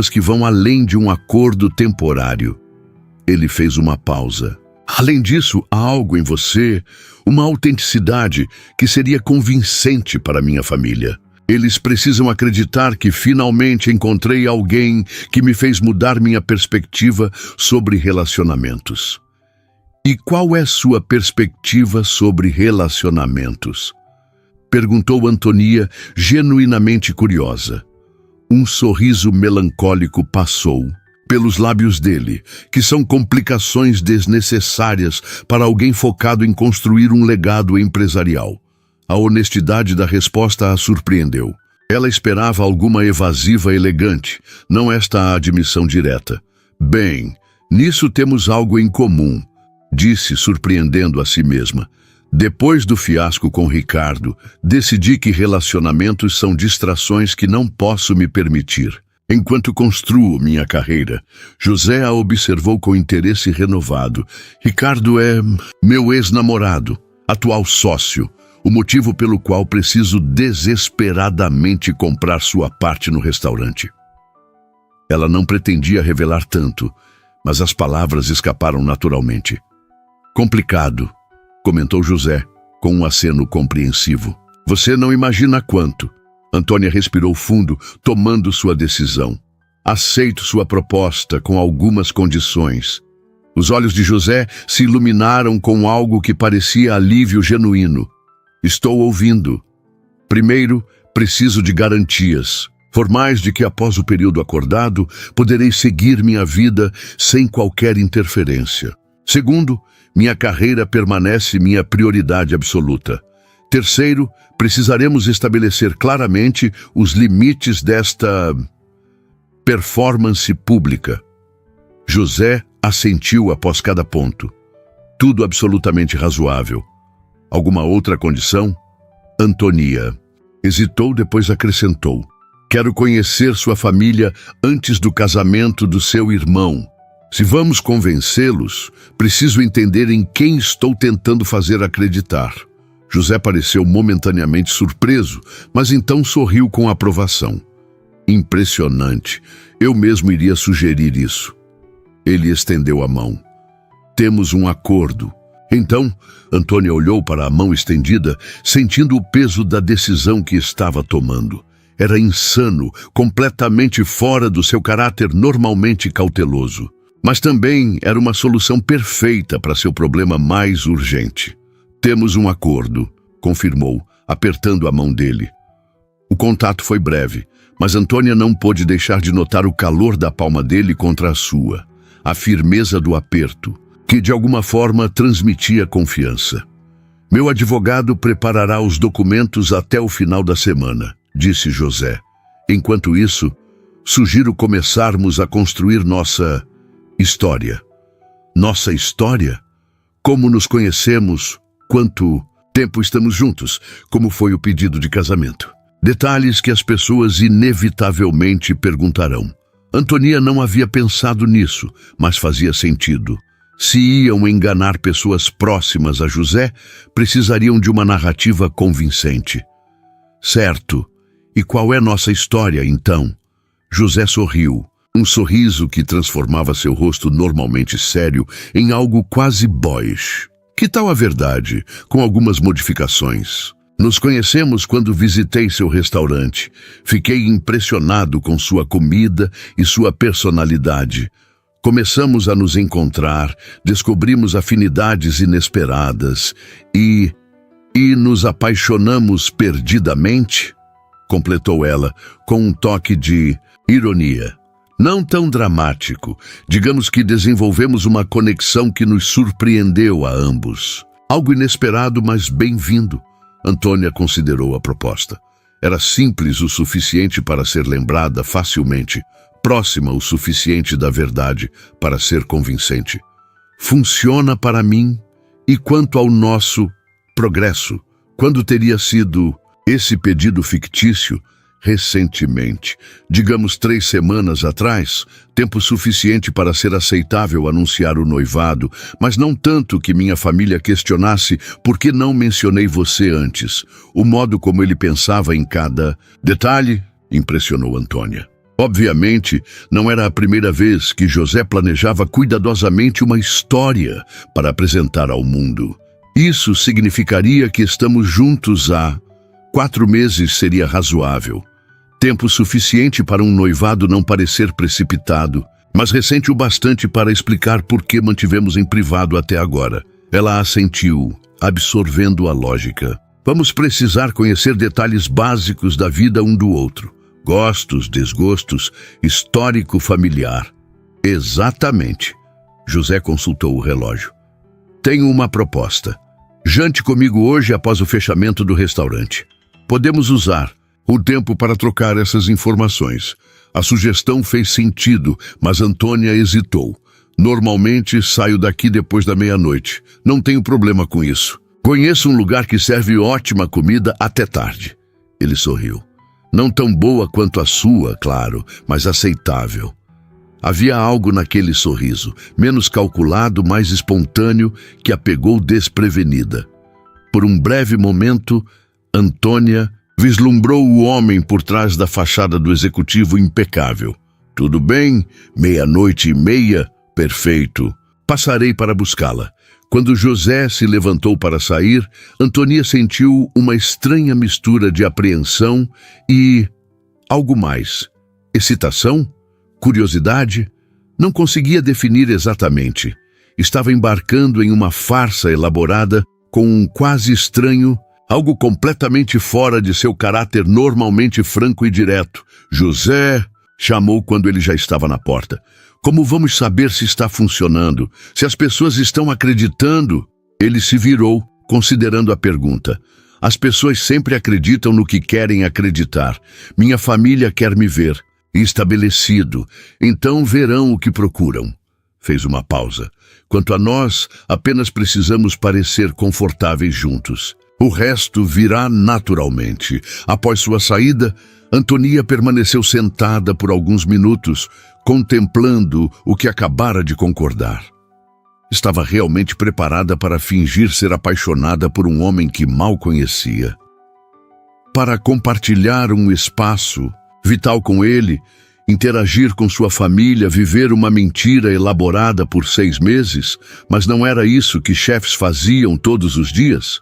que vão além de um acordo temporário. Ele fez uma pausa. Além disso, há algo em você, uma autenticidade que seria convincente para minha família. Eles precisam acreditar que finalmente encontrei alguém que me fez mudar minha perspectiva sobre relacionamentos. E qual é sua perspectiva sobre relacionamentos? Perguntou Antonia, genuinamente curiosa. Um sorriso melancólico passou pelos lábios dele, que são complicações desnecessárias para alguém focado em construir um legado empresarial. A honestidade da resposta a surpreendeu. Ela esperava alguma evasiva elegante, não esta admissão direta. Bem, nisso temos algo em comum, disse, surpreendendo a si mesma. Depois do fiasco com Ricardo, decidi que relacionamentos são distrações que não posso me permitir. Enquanto construo minha carreira, José a observou com interesse renovado. Ricardo é meu ex-namorado, atual sócio, o motivo pelo qual preciso desesperadamente comprar sua parte no restaurante. Ela não pretendia revelar tanto, mas as palavras escaparam naturalmente. Complicado, comentou José, com um aceno compreensivo. Você não imagina quanto. Antônia respirou fundo, tomando sua decisão. Aceito sua proposta com algumas condições. Os olhos de José se iluminaram com algo que parecia alívio genuíno. Estou ouvindo. Primeiro, preciso de garantias, formais de que após o período acordado, poderei seguir minha vida sem qualquer interferência. Segundo, minha carreira permanece minha prioridade absoluta. Terceiro, precisaremos estabelecer claramente os limites desta performance pública. José assentiu após cada ponto. Tudo absolutamente razoável. Alguma outra condição? Antonia hesitou, depois acrescentou: quero conhecer sua família antes do casamento do seu irmão. Se vamos convencê-los, preciso entender em quem estou tentando fazer acreditar. José pareceu momentaneamente surpreso, mas então sorriu com aprovação. Impressionante. Eu mesmo iria sugerir isso. Ele estendeu a mão. Temos um acordo. Então, Antônia olhou para a mão estendida, sentindo o peso da decisão que estava tomando. Era insano, completamente fora do seu caráter normalmente cauteloso. Mas também era uma solução perfeita para seu problema mais urgente. Temos um acordo, confirmou, apertando a mão dele. O contato foi breve, mas Antônia não pôde deixar de notar o calor da palma dele contra a sua, a firmeza do aperto, que de alguma forma transmitia confiança. Meu advogado preparará os documentos até o final da semana, disse José. Enquanto isso, sugiro começarmos a construir nossa história. Nossa história? Como nos conhecemos? Quanto tempo estamos juntos? Como foi o pedido de casamento? Detalhes que as pessoas inevitavelmente perguntarão. Antonia não havia pensado nisso, mas fazia sentido. Se iam enganar pessoas próximas a José, precisariam de uma narrativa convincente. Certo. E qual é nossa história, então? José sorriu, um sorriso que transformava seu rosto normalmente sério em algo quase boyish. Que tal a verdade, com algumas modificações? Nos conhecemos quando visitei seu restaurante. Fiquei impressionado com sua comida e sua personalidade. Começamos a nos encontrar, descobrimos afinidades inesperadas e nos apaixonamos perdidamente, completou ela, com um toque de ironia. Não tão dramático, digamos que desenvolvemos uma conexão que nos surpreendeu a ambos. Algo inesperado, mas bem-vindo. Antônia considerou a proposta. Era simples o suficiente para ser lembrada facilmente, próxima o suficiente da verdade para ser convincente. Funciona para mim. E quanto ao nosso progresso, quando teria sido esse pedido fictício? Recentemente, digamos 3 semanas atrás, tempo suficiente para ser aceitável anunciar o noivado, mas não tanto que minha família questionasse por que não mencionei você antes. O modo como ele pensava em cada detalhe impressionou Antônia. Obviamente, não era a primeira vez que José planejava cuidadosamente uma história para apresentar ao mundo. Isso significaria que estamos juntos há 4 meses seria razoável. Tempo suficiente para um noivado não parecer precipitado, mas recente o bastante para explicar por que mantivemos em privado até agora. Ela assentiu, absorvendo a lógica. Vamos precisar conhecer detalhes básicos da vida um do outro. Gostos, desgostos, histórico familiar. Exatamente. José consultou o relógio. Tenho uma proposta. Jante comigo hoje após o fechamento do restaurante. Podemos usar o tempo para trocar essas informações. A sugestão fez sentido, mas Antônia hesitou. Normalmente saio daqui depois da meia-noite. Não tenho problema com isso. Conheço um lugar que serve ótima comida até tarde. Ele sorriu. Não tão boa quanto a sua, claro, mas aceitável. Havia algo naquele sorriso, menos calculado, mais espontâneo, que a pegou desprevenida. Por um breve momento, Antônia vislumbrou o homem por trás da fachada do executivo impecável. Tudo bem, 00:30, perfeito. Passarei para buscá-la. Quando José se levantou para sair, Antônia sentiu uma estranha mistura de apreensão e algo mais. Excitação? Curiosidade? Não conseguia definir exatamente. Estava embarcando em uma farsa elaborada com um quase estranho Algo completamente fora de seu caráter normalmente franco e direto. José, chamou quando ele já estava na porta. Como vamos saber se está funcionando? Se as pessoas estão acreditando? Ele se virou, considerando a pergunta. As pessoas sempre acreditam no que querem acreditar. Minha família quer me ver. Estabelecido. Então verão o que procuram. Fez uma pausa. Quanto a nós, apenas precisamos parecer confortáveis juntos. O resto virá naturalmente. Após sua saída, Antonia permaneceu sentada por alguns minutos, contemplando o que acabara de concordar. Estava realmente preparada para fingir ser apaixonada por um homem que mal conhecia. Para compartilhar um espaço vital com ele, interagir com sua família, viver uma mentira elaborada por 6 meses, mas não era isso que chefes faziam todos os dias?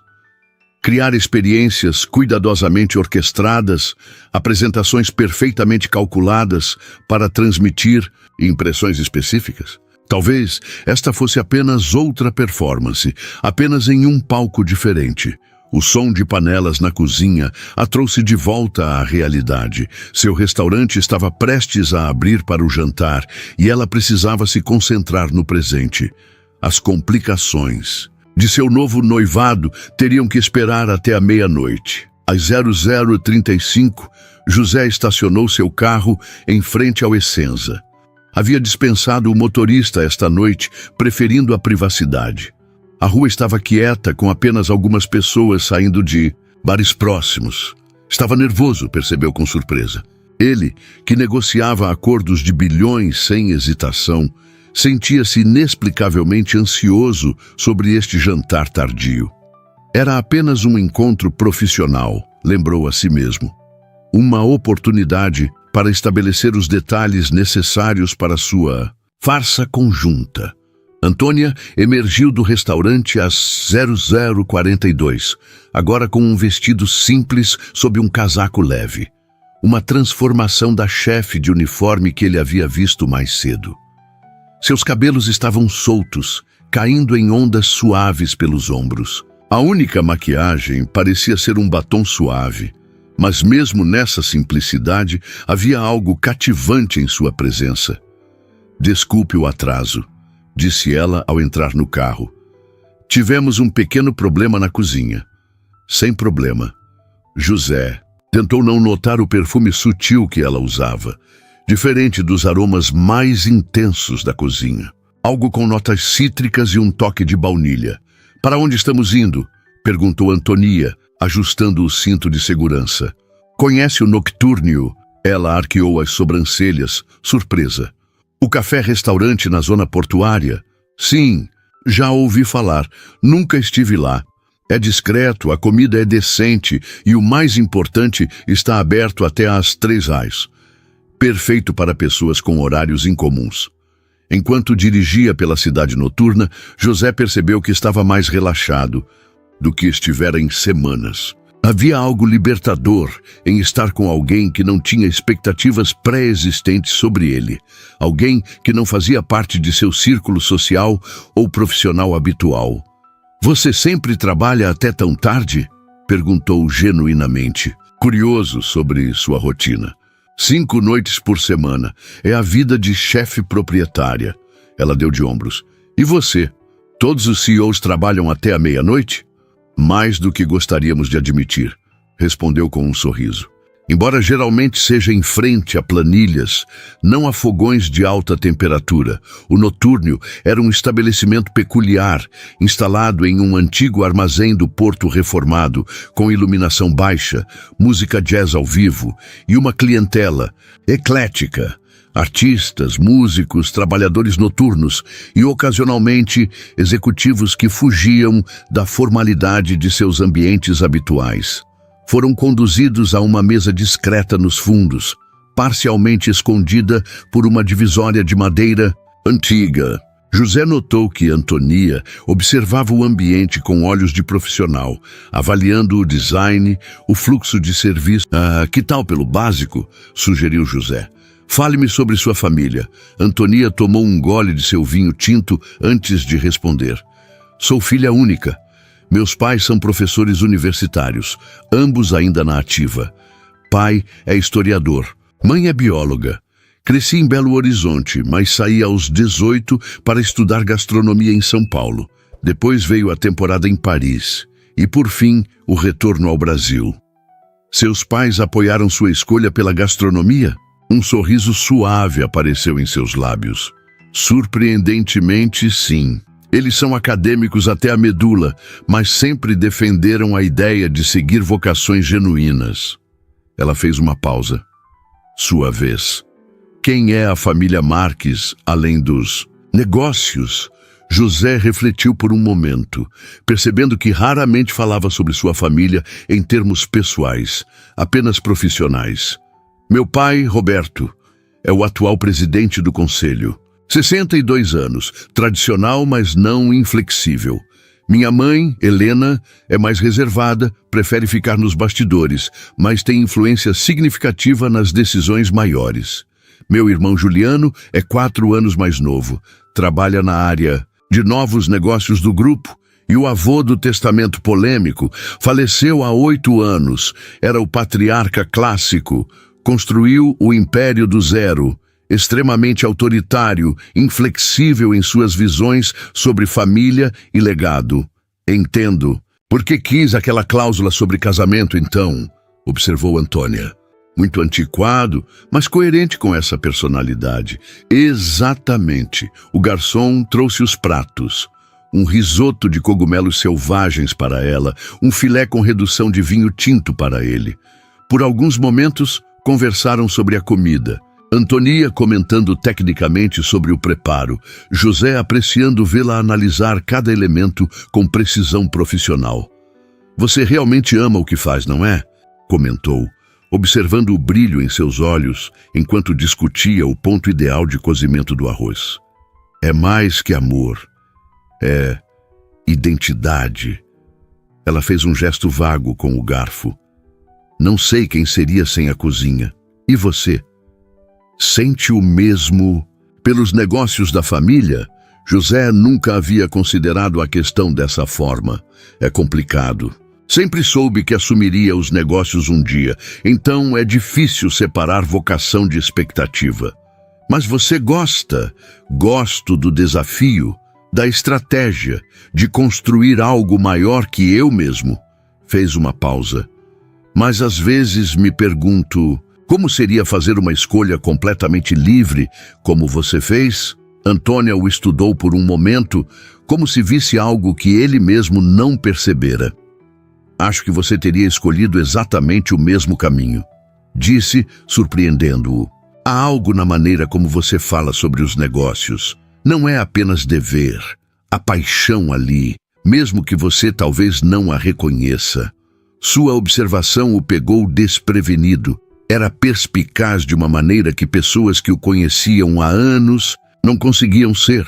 Criar experiências cuidadosamente orquestradas, apresentações perfeitamente calculadas para transmitir impressões específicas? Talvez esta fosse apenas outra performance, apenas em um palco diferente. O som de panelas na cozinha a trouxe de volta à realidade. Seu restaurante estava prestes a abrir para o jantar e ela precisava se concentrar no presente. As complicações de seu novo noivado teriam que esperar até a meia-noite. Às 00h35, José estacionou seu carro em frente ao Essenza. Havia dispensado o motorista esta noite, preferindo a privacidade. A rua estava quieta, com apenas algumas pessoas saindo de bares próximos. Estava nervoso, percebeu com surpresa. Ele, que negociava acordos de bilhões sem hesitação, sentia-se inexplicavelmente ansioso sobre este jantar tardio. Era apenas um encontro profissional, lembrou a si mesmo. Uma oportunidade para estabelecer os detalhes necessários para sua farsa conjunta. Antônia emergiu do restaurante às 00h42, agora com um vestido simples sob um casaco leve. Uma transformação da chefe de uniforme que ele havia visto mais cedo. Seus cabelos estavam soltos, caindo em ondas suaves pelos ombros. A única maquiagem parecia ser um batom suave, mas mesmo nessa simplicidade havia algo cativante em sua presença. Desculpe o atraso, disse ela ao entrar no carro. Tivemos um pequeno problema na cozinha. Sem problema. José tentou não notar o perfume sutil que ela usava, diferente dos aromas mais intensos da cozinha. Algo com notas cítricas e um toque de baunilha. Para onde estamos indo? Perguntou Antonia, ajustando o cinto de segurança. Conhece o Nocturnio? Ela arqueou as sobrancelhas, surpresa. O café-restaurante na zona portuária? Sim, já ouvi falar. Nunca estive lá. É discreto, a comida é decente e o mais importante, está aberto até às 3h. Perfeito para pessoas com horários incomuns. Enquanto dirigia pela cidade noturna, José percebeu que estava mais relaxado do que estivera em semanas. Havia algo libertador em estar com alguém que não tinha expectativas pré-existentes sobre ele. Alguém que não fazia parte de seu círculo social ou profissional habitual. Você sempre trabalha até tão tarde? Perguntou genuinamente, curioso sobre sua rotina. 5 noites por semana. É a vida de chefe proprietária. Ela deu de ombros. E você? Todos os CEOs trabalham até a meia-noite? Mais do que gostaríamos de admitir, respondeu com um sorriso. Embora geralmente seja em frente a planilhas, não a fogões de alta temperatura, o Nocturnio era um estabelecimento peculiar, instalado em um antigo armazém do Porto reformado, com iluminação baixa, música jazz ao vivo e uma clientela eclética. Artistas, músicos, trabalhadores noturnos e, ocasionalmente, executivos que fugiam da formalidade de seus ambientes habituais. Foram conduzidos a uma mesa discreta nos fundos, parcialmente escondida por uma divisória de madeira antiga. José notou que Antonia observava o ambiente com olhos de profissional, avaliando o design, o fluxo de serviço. Que tal pelo básico? Sugeriu José. Fale-me sobre sua família. Antonia tomou um gole de seu vinho tinto antes de responder. Sou filha única. Meus pais são professores universitários, ambos ainda na ativa. Pai é historiador, mãe é bióloga. Cresci em Belo Horizonte, mas saí aos 18 para estudar gastronomia em São Paulo. Depois veio a temporada em Paris e, por fim, o retorno ao Brasil. Seus pais apoiaram sua escolha pela gastronomia? Um sorriso suave apareceu em seus lábios. Surpreendentemente, sim. Eles são acadêmicos até a medula, mas sempre defenderam a ideia de seguir vocações genuínas. Ela fez uma pausa. Sua vez. Quem é a família Marques, além dos negócios? José refletiu por um momento, percebendo que raramente falava sobre sua família em termos pessoais, apenas profissionais. Meu pai, Roberto, é o atual presidente do conselho. 62 anos, tradicional, mas não inflexível. Minha mãe, Helena, é mais reservada, prefere ficar nos bastidores, mas tem influência significativa nas decisões maiores. Meu irmão Juliano é 4 anos mais novo, trabalha na área de novos negócios do grupo, e o avô do testamento polêmico faleceu há 8 anos, era o patriarca clássico, construiu o império do zero, extremamente autoritário, inflexível em suas visões sobre família e legado. Entendo. Por que quis aquela cláusula sobre casamento, então? Observou Antônia. Muito antiquado, mas coerente com essa personalidade. Exatamente. O garçom trouxe os pratos. Um risoto de cogumelos selvagens para ela, um filé com redução de vinho tinto para ele. Por alguns momentos, conversaram sobre a comida. Antonia comentando tecnicamente sobre o preparo, José apreciando vê-la analisar cada elemento com precisão profissional. Você realmente ama o que faz, não é? Comentou, observando o brilho em seus olhos enquanto discutia o ponto ideal de cozimento do arroz. É mais que amor. É identidade. Ela fez um gesto vago com o garfo. Não sei quem seria sem a cozinha. E você? Sente o mesmo? Pelos negócios da família, José nunca havia considerado a questão dessa forma. É complicado. Sempre soube que assumiria os negócios um dia, então é difícil separar vocação de expectativa. Mas você gosta? Gosto do desafio, da estratégia, de construir algo maior que eu mesmo. Fez uma pausa. Mas às vezes me pergunto, como seria fazer uma escolha completamente livre, como você fez? Antônia o estudou por um momento, como se visse algo que ele mesmo não percebera. Acho que você teria escolhido exatamente o mesmo caminho, disse, surpreendendo-o. Há algo na maneira como você fala sobre os negócios. Não é apenas dever, há paixão ali, mesmo que você talvez não a reconheça. Sua observação o pegou desprevenido. Era perspicaz de uma maneira que pessoas que o conheciam há anos não conseguiam ser.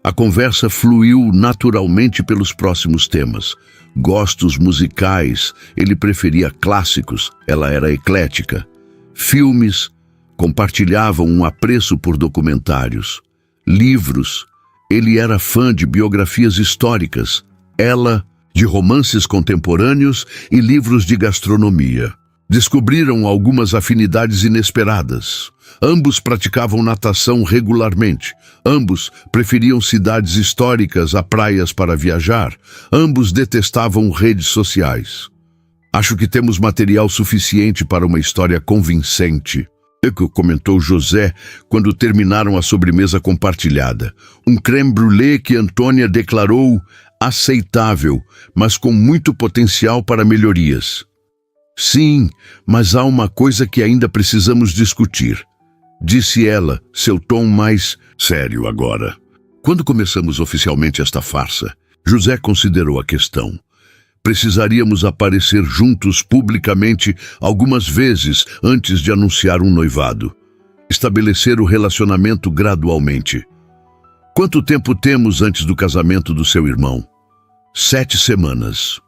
A conversa fluiu naturalmente pelos próximos temas. Gostos musicais, ele preferia clássicos, ela era eclética. Filmes, compartilhavam um apreço por documentários. Livros, ele era fã de biografias históricas, ela de romances contemporâneos e livros de gastronomia. Descobriram algumas afinidades inesperadas. Ambos praticavam natação regularmente. Ambos preferiam cidades históricas a praias para viajar. Ambos detestavam redes sociais. Acho que temos material suficiente para uma história convincente, comentou José quando terminaram a sobremesa compartilhada. Um crème brûlée que Antônia declarou aceitável, mas com muito potencial para melhorias. Sim, mas há uma coisa que ainda precisamos discutir, disse ela, seu tom mais sério agora. Quando começamos oficialmente esta farsa, José considerou a questão. Precisaríamos aparecer juntos publicamente algumas vezes antes de anunciar um noivado. Estabelecer o relacionamento gradualmente. Quanto tempo temos antes do casamento do seu irmão? 7 semanas.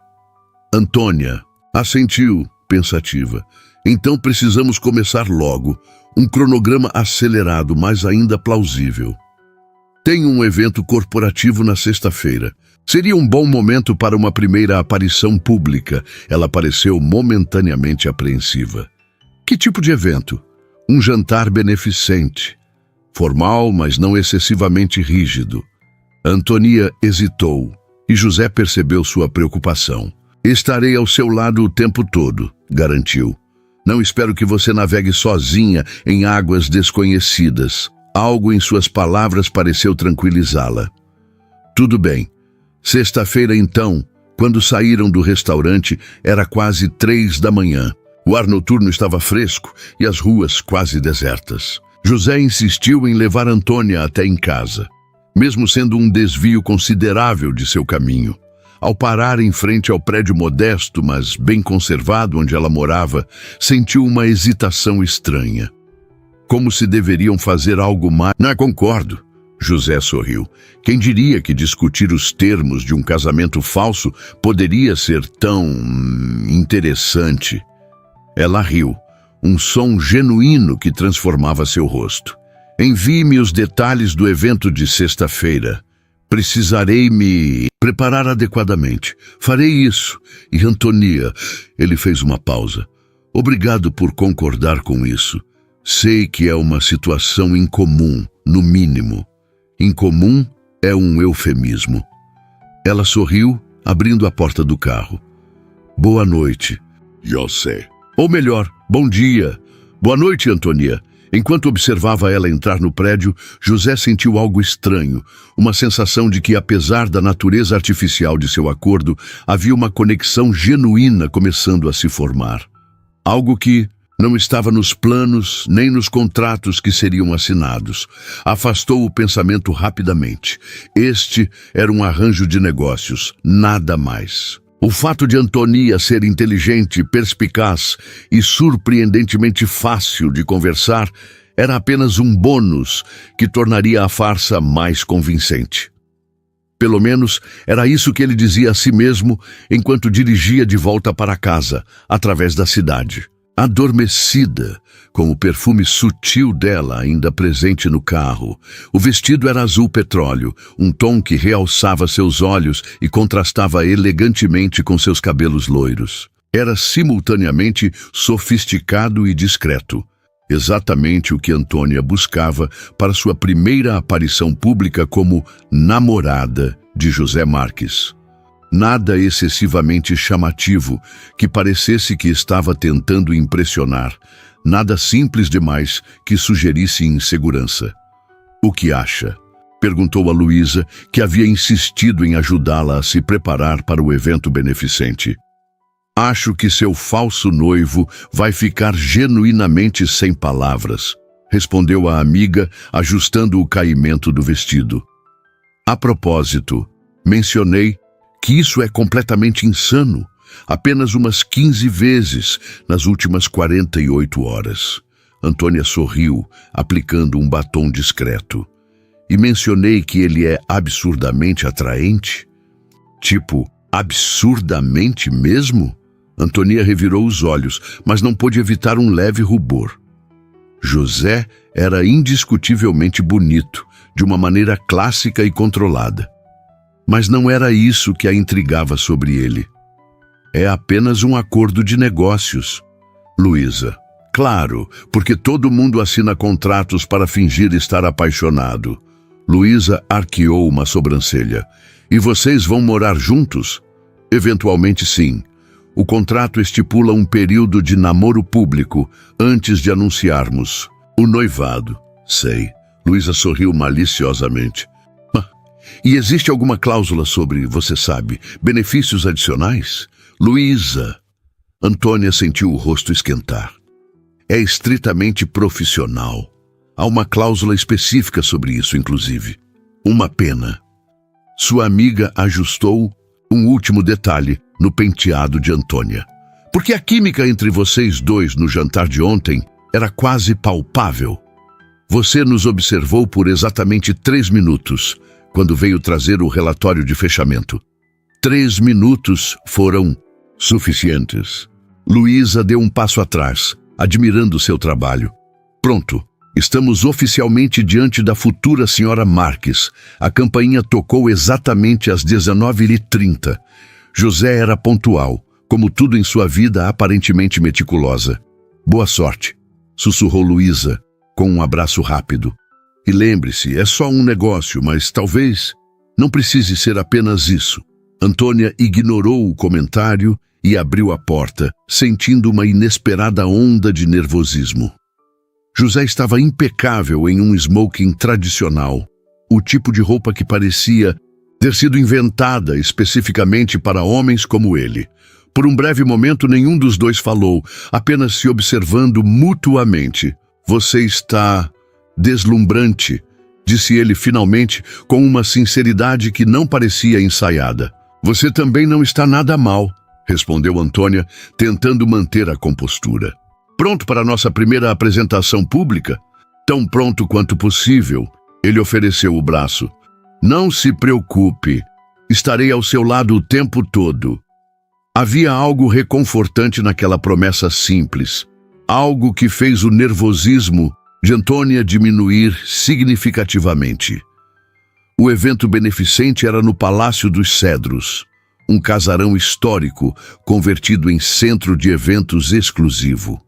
Antônia assentiu, pensativa. Então precisamos começar logo. Um cronograma acelerado, mas ainda plausível. Tenho um evento corporativo na sexta-feira. Seria um bom momento para uma primeira aparição pública. Ela pareceu momentaneamente apreensiva. Que tipo de evento? Um jantar beneficente. Formal, mas não excessivamente rígido. Antonia hesitou e José percebeu sua preocupação. Estarei ao seu lado o tempo todo, garantiu. Não espero que você navegue sozinha em águas desconhecidas. Algo em suas palavras pareceu tranquilizá-la. Tudo bem. Sexta-feira, então, quando saíram do restaurante, era quase 3 da manhã. O ar noturno estava fresco e as ruas quase desertas. José insistiu em levar Antônia até em casa, mesmo sendo um desvio considerável de seu caminho. Ao parar em frente ao prédio modesto, mas bem conservado onde ela morava, sentiu uma hesitação estranha. Como se deveriam fazer algo mais... Não, concordo. José sorriu. Quem diria que discutir os termos de um casamento falso poderia ser tão... interessante? Ela riu, um som genuíno que transformava seu rosto. Envie-me os detalhes do evento de sexta-feira. Precisarei me preparar adequadamente. Farei isso. E Antonia, ele fez uma pausa. Obrigado por concordar com isso. Sei que é uma situação incomum, no mínimo. Incomum é um eufemismo. Ela sorriu, abrindo a porta do carro. Boa noite, José. Ou melhor, bom dia. Boa noite, Antonia. Enquanto observava ela entrar no prédio, José sentiu algo estranho, uma sensação de que, apesar da natureza artificial de seu acordo, havia uma conexão genuína começando a se formar. Algo que não estava nos planos nem nos contratos que seriam assinados. Afastou o pensamento rapidamente. Este era um arranjo de negócios, nada mais. O fato de Antonia ser inteligente, perspicaz e surpreendentemente fácil de conversar era apenas um bônus que tornaria a farsa mais convincente. Pelo menos era isso que ele dizia a si mesmo enquanto dirigia de volta para casa, através da cidade. Adormecida, com o perfume sutil dela ainda presente no carro. O vestido era azul petróleo, um tom que realçava seus olhos e contrastava elegantemente com seus cabelos loiros. Era simultaneamente sofisticado e discreto. Exatamente o que Antônia buscava para sua primeira aparição pública como namorada de José Marques. Nada excessivamente chamativo, que parecesse que estava tentando impressionar. Nada simples demais que sugerisse insegurança. O que acha? Perguntou a Luísa, que havia insistido em ajudá-la a se preparar para o evento beneficente. Acho que seu falso noivo vai ficar genuinamente sem palavras, respondeu a amiga, ajustando o caimento do vestido. A propósito, mencionei que isso é completamente insano, apenas umas 15 vezes nas últimas 48 horas. Antônia sorriu, aplicando um batom discreto. E mencionei que ele é absurdamente atraente? Tipo, absurdamente mesmo? Antonia revirou os olhos, mas não pôde evitar um leve rubor. José era indiscutivelmente bonito, de uma maneira clássica e controlada. Mas não era isso que a intrigava sobre ele. É apenas um acordo de negócios. Luísa. Claro, porque todo mundo assina contratos para fingir estar apaixonado. Luísa arqueou uma sobrancelha. E vocês vão morar juntos? Eventualmente sim. O contrato estipula um período de namoro público antes de anunciarmos o noivado. Sei. Luísa sorriu maliciosamente. E existe alguma cláusula sobre, você sabe, benefícios adicionais? Luísa. Antônia sentiu o rosto esquentar. É estritamente profissional. Há uma cláusula específica sobre isso, inclusive. Uma pena. Sua amiga ajustou um último detalhe no penteado de Antônia. Porque a química entre vocês dois no jantar de ontem era quase palpável. Você nos observou por exatamente 3 minutos, quando veio trazer o relatório de fechamento. 3 minutos foram suficientes. Luísa deu um passo atrás, admirando seu trabalho. Pronto, Estamos oficialmente diante da futura senhora Marques. A campainha tocou exatamente às 19h30. José era pontual, como tudo em sua vida aparentemente meticulosa. Boa sorte, sussurrou Luísa, com um abraço rápido. E lembre-se, é só um negócio, mas talvez não precise ser apenas isso. Antônia ignorou o comentário e abriu a porta, sentindo uma inesperada onda de nervosismo. José estava impecável em um smoking tradicional, o tipo de roupa que parecia ter sido inventada especificamente para homens como ele. Por um breve momento, nenhum dos dois falou, apenas se observando mutuamente. Você está deslumbrante, disse ele finalmente, com uma sinceridade que não parecia ensaiada. Você também não está nada mal, respondeu Antônia, tentando manter a compostura. Pronto para nossa primeira apresentação pública? Tão pronto quanto possível. Ele ofereceu o braço. Não se preocupe, estarei ao seu lado o tempo todo. Havia algo reconfortante naquela promessa simples, algo que fez o nervosismo de Antônia diminuir significativamente. O evento beneficente era no Palácio dos Cedros, um casarão histórico convertido em centro de eventos exclusivo.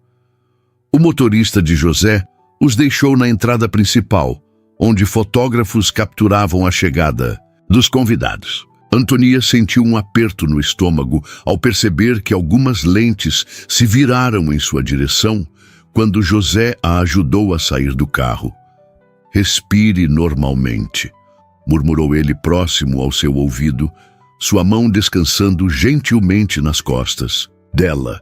O motorista de José os deixou na entrada principal, onde fotógrafos capturavam a chegada dos convidados. Antônia sentiu um aperto no estômago ao perceber que algumas lentes se viraram em sua direção quando José a ajudou a sair do carro. Respire normalmente, murmurou ele próximo ao seu ouvido, sua mão descansando gentilmente nas costas dela.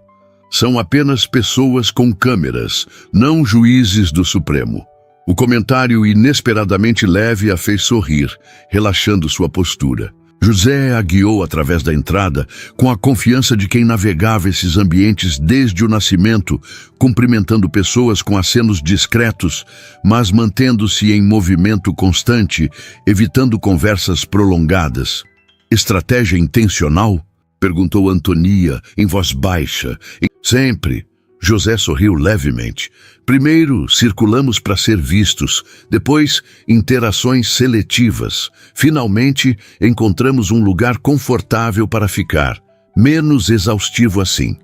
São apenas pessoas com câmeras, não juízes do Supremo. O comentário inesperadamente leve a fez sorrir, relaxando sua postura. José a guiou através da entrada, com a confiança de quem navegava esses ambientes desde o nascimento, cumprimentando pessoas com acenos discretos, mas mantendo-se em movimento constante, evitando conversas prolongadas. Estratégia intencional? Perguntou Antônia, em voz baixa. Sempre. José sorriu levemente. Primeiro, circulamos para ser vistos. Depois, interações seletivas. Finalmente, encontramos um lugar confortável para ficar. Menos exaustivo assim.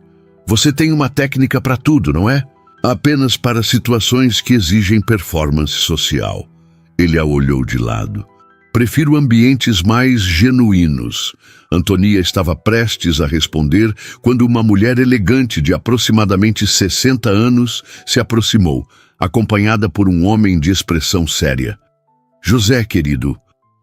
Você tem uma técnica para tudo, não é? Apenas para situações que exigem performance social. Ele a olhou de lado. Prefiro ambientes mais genuínos. Antônia estava prestes a responder quando uma mulher elegante de aproximadamente 60 anos se aproximou, acompanhada por um homem de expressão séria. José, querido,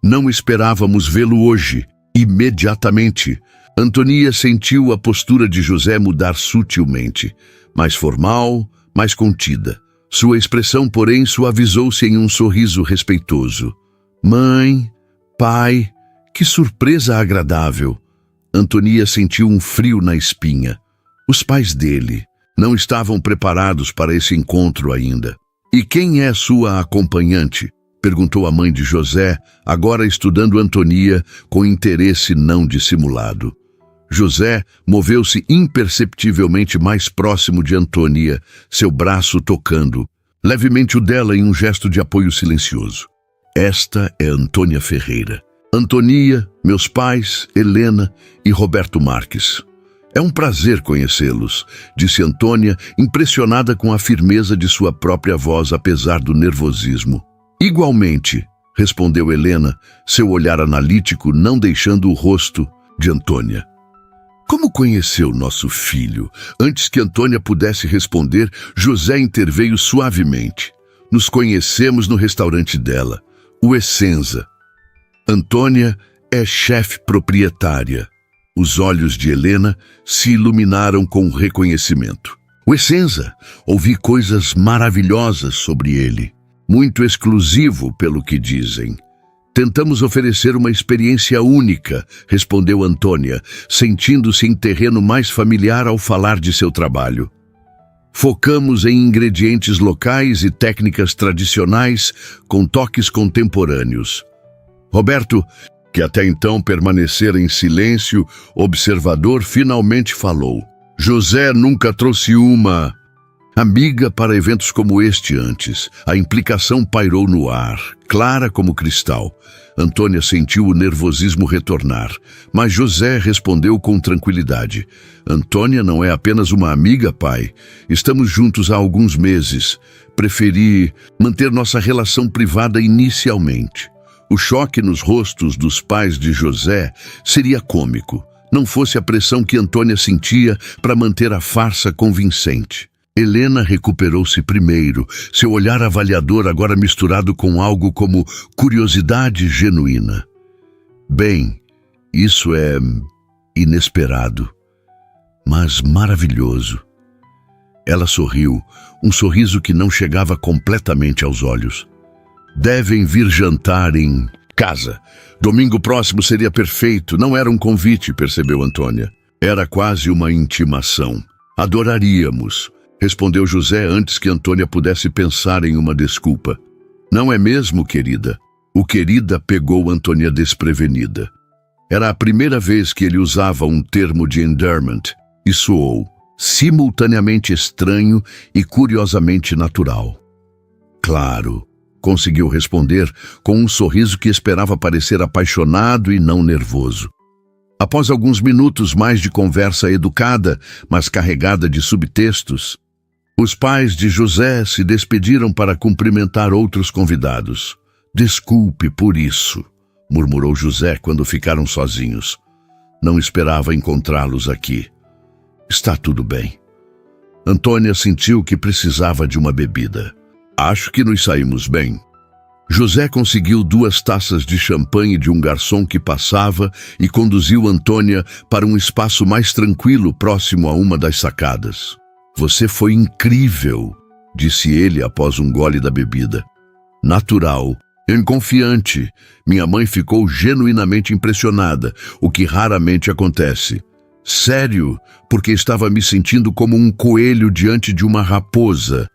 não esperávamos vê-lo hoje. Imediatamente, Antônia sentiu a postura de José mudar sutilmente, mais formal, mais contida. Sua expressão, porém, suavizou-se em um sorriso respeitoso. Mãe, pai, que surpresa agradável. Antônia sentiu um frio na espinha. Os pais dele não estavam preparados para esse encontro ainda. E quem é sua acompanhante? Perguntou a mãe de José, agora estudando Antônia com interesse não dissimulado. José moveu-se imperceptivelmente mais próximo de Antônia, seu braço tocando levemente o dela em um gesto de apoio silencioso. Esta é Antônia Ferreira. Antônia, meus pais, Helena e Roberto Marques. É um prazer conhecê-los, disse Antônia, impressionada com a firmeza de sua própria voz, apesar do nervosismo. Igualmente, respondeu Helena, seu olhar analítico não deixando o rosto de Antônia. Como conheceu nosso filho? Antes que Antônia pudesse responder, José interveio suavemente. Nos conhecemos no restaurante dela, o Essenza. Antônia é chefe proprietária. Os olhos de Helena se iluminaram com reconhecimento. O Essenza, ouvi coisas maravilhosas sobre ele. Muito exclusivo, pelo que dizem. Tentamos oferecer uma experiência única, respondeu Antônia, sentindo-se em terreno mais familiar ao falar de seu trabalho. Focamos em ingredientes locais e técnicas tradicionais com toques contemporâneos. Roberto, que até então permanecera em silêncio, observador, finalmente falou. José nunca trouxe uma Amiga para eventos como este antes. A implicação pairou no ar, clara como cristal. Antônia sentiu o nervosismo retornar, mas José respondeu com tranquilidade. Antônia não é apenas uma amiga, pai. Estamos juntos há alguns meses. Preferi manter nossa relação privada inicialmente. O choque nos rostos dos pais de José seria cômico, não fosse a pressão que Antônia sentia para manter a farsa convincente. Helena recuperou-se primeiro, seu olhar avaliador agora misturado com algo como curiosidade genuína. Bem, isso é inesperado, mas maravilhoso. Ela sorriu, um sorriso que não chegava completamente aos olhos. Devem vir jantar em casa. Domingo próximo seria perfeito. Não era um convite, percebeu Antônia. Era quase uma intimação. Adoraríamos, respondeu José antes que Antônia pudesse pensar em uma desculpa. Não é mesmo, querida? O querida pegou Antônia desprevenida. Era a primeira vez que ele usava um termo de endearment e soou simultaneamente estranho e curiosamente natural. Claro, conseguiu responder com um sorriso que esperava parecer apaixonado e não nervoso. Após alguns minutos mais de conversa educada, mas carregada de subtextos, os pais de José se despediram para cumprimentar outros convidados. Desculpe por isso, murmurou José quando ficaram sozinhos. Não esperava encontrá-los aqui. Está tudo bem. Antônia sentiu que precisava de uma bebida. Acho que nos saímos bem. José conseguiu 2 taças de champanhe de um garçom que passava e conduziu Antônia para um espaço mais tranquilo próximo a uma das sacadas. Você foi incrível, disse ele após um gole da bebida. Natural, confiante. Minha mãe ficou genuinamente impressionada, o que raramente acontece. Sério, porque estava me sentindo como um coelho diante de uma raposa.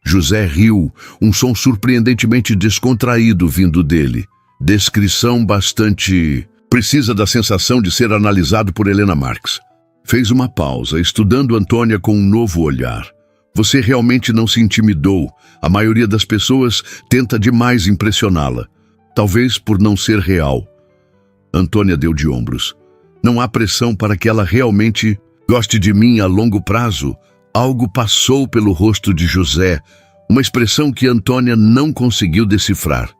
José riu, um som surpreendentemente descontraído vindo dele. Descrição bastante precisa da sensação de ser analisado por Helena Marx. Fez uma pausa, estudando Antônia com um novo olhar. Você realmente não se intimidou. A maioria das pessoas tenta demais impressioná-la. Talvez por não ser real. Antônia deu de ombros. Não há pressão para que ela realmente goste de mim a longo prazo. Algo passou pelo rosto de José, uma expressão que Antônia não conseguiu decifrar.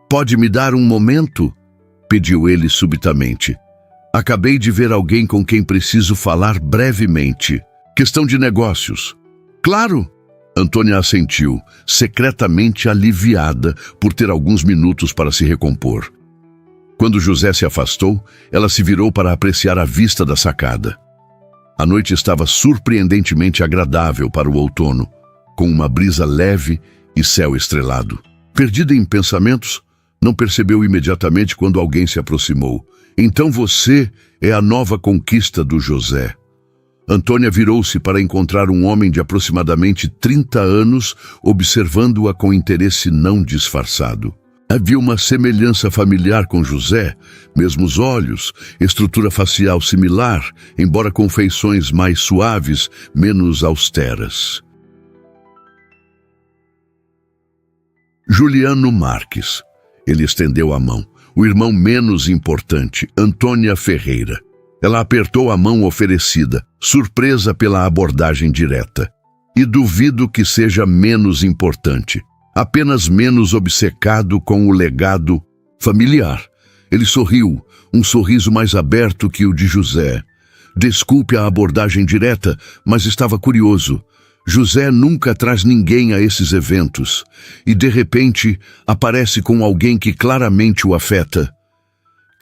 Pode me dar um momento? Pediu ele subitamente. Acabei de ver alguém com quem preciso falar brevemente. Questão de negócios. Claro! Antônia assentiu, secretamente aliviada por ter alguns minutos para se recompor. Quando José se afastou, ela se virou para apreciar a vista da sacada. A noite estava surpreendentemente agradável para o outono, com uma brisa leve e céu estrelado. Perdida em pensamentos, não percebeu imediatamente quando alguém se aproximou. Então você é a nova conquista do José. Antônia virou-se para encontrar um homem de aproximadamente 30 anos, observando-a com interesse não disfarçado. Havia uma semelhança familiar com José, mesmos olhos, estrutura facial similar, embora com feições mais suaves, menos austeras. Juliano Marques. Ele estendeu a mão. O irmão menos importante, Antônia Ferreira. Ela apertou a mão oferecida, surpresa pela abordagem direta. E duvido que seja menos importante. Apenas menos obcecado com o legado familiar. Ele sorriu, um sorriso mais aberto que o de José. Desculpe a abordagem direta, mas estava curioso. José nunca traz ninguém a esses eventos, e de repente aparece com alguém que claramente o afeta.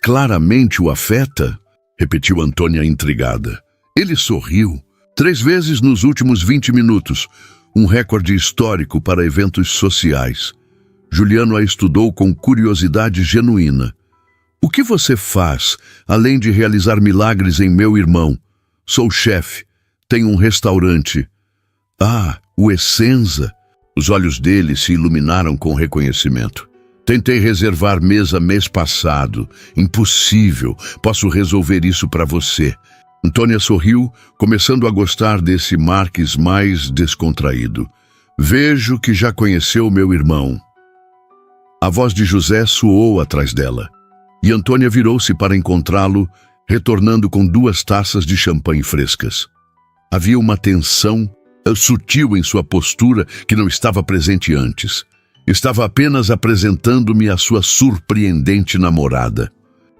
Claramente o afeta? Repetiu Antônia intrigada. Ele sorriu. 3 vezes nos últimos 20 minutos. Um recorde histórico para eventos sociais. Juliano a estudou com curiosidade genuína. O que você faz, além de realizar milagres em meu irmão? Sou chefe. Tenho um restaurante. Ah, o Essenza. Os olhos dele se iluminaram com reconhecimento. Tentei reservar mesa mês passado. Impossível. Posso resolver isso para você. Antônia sorriu, começando a gostar desse Marques mais descontraído. Vejo que já conheceu meu irmão. A voz de José soou atrás dela, e Antônia virou-se para encontrá-lo, retornando com 2 taças de champanhe frescas. Havia uma tensão sutil em sua postura que não estava presente antes. Estava apenas apresentando-me a sua surpreendente namorada.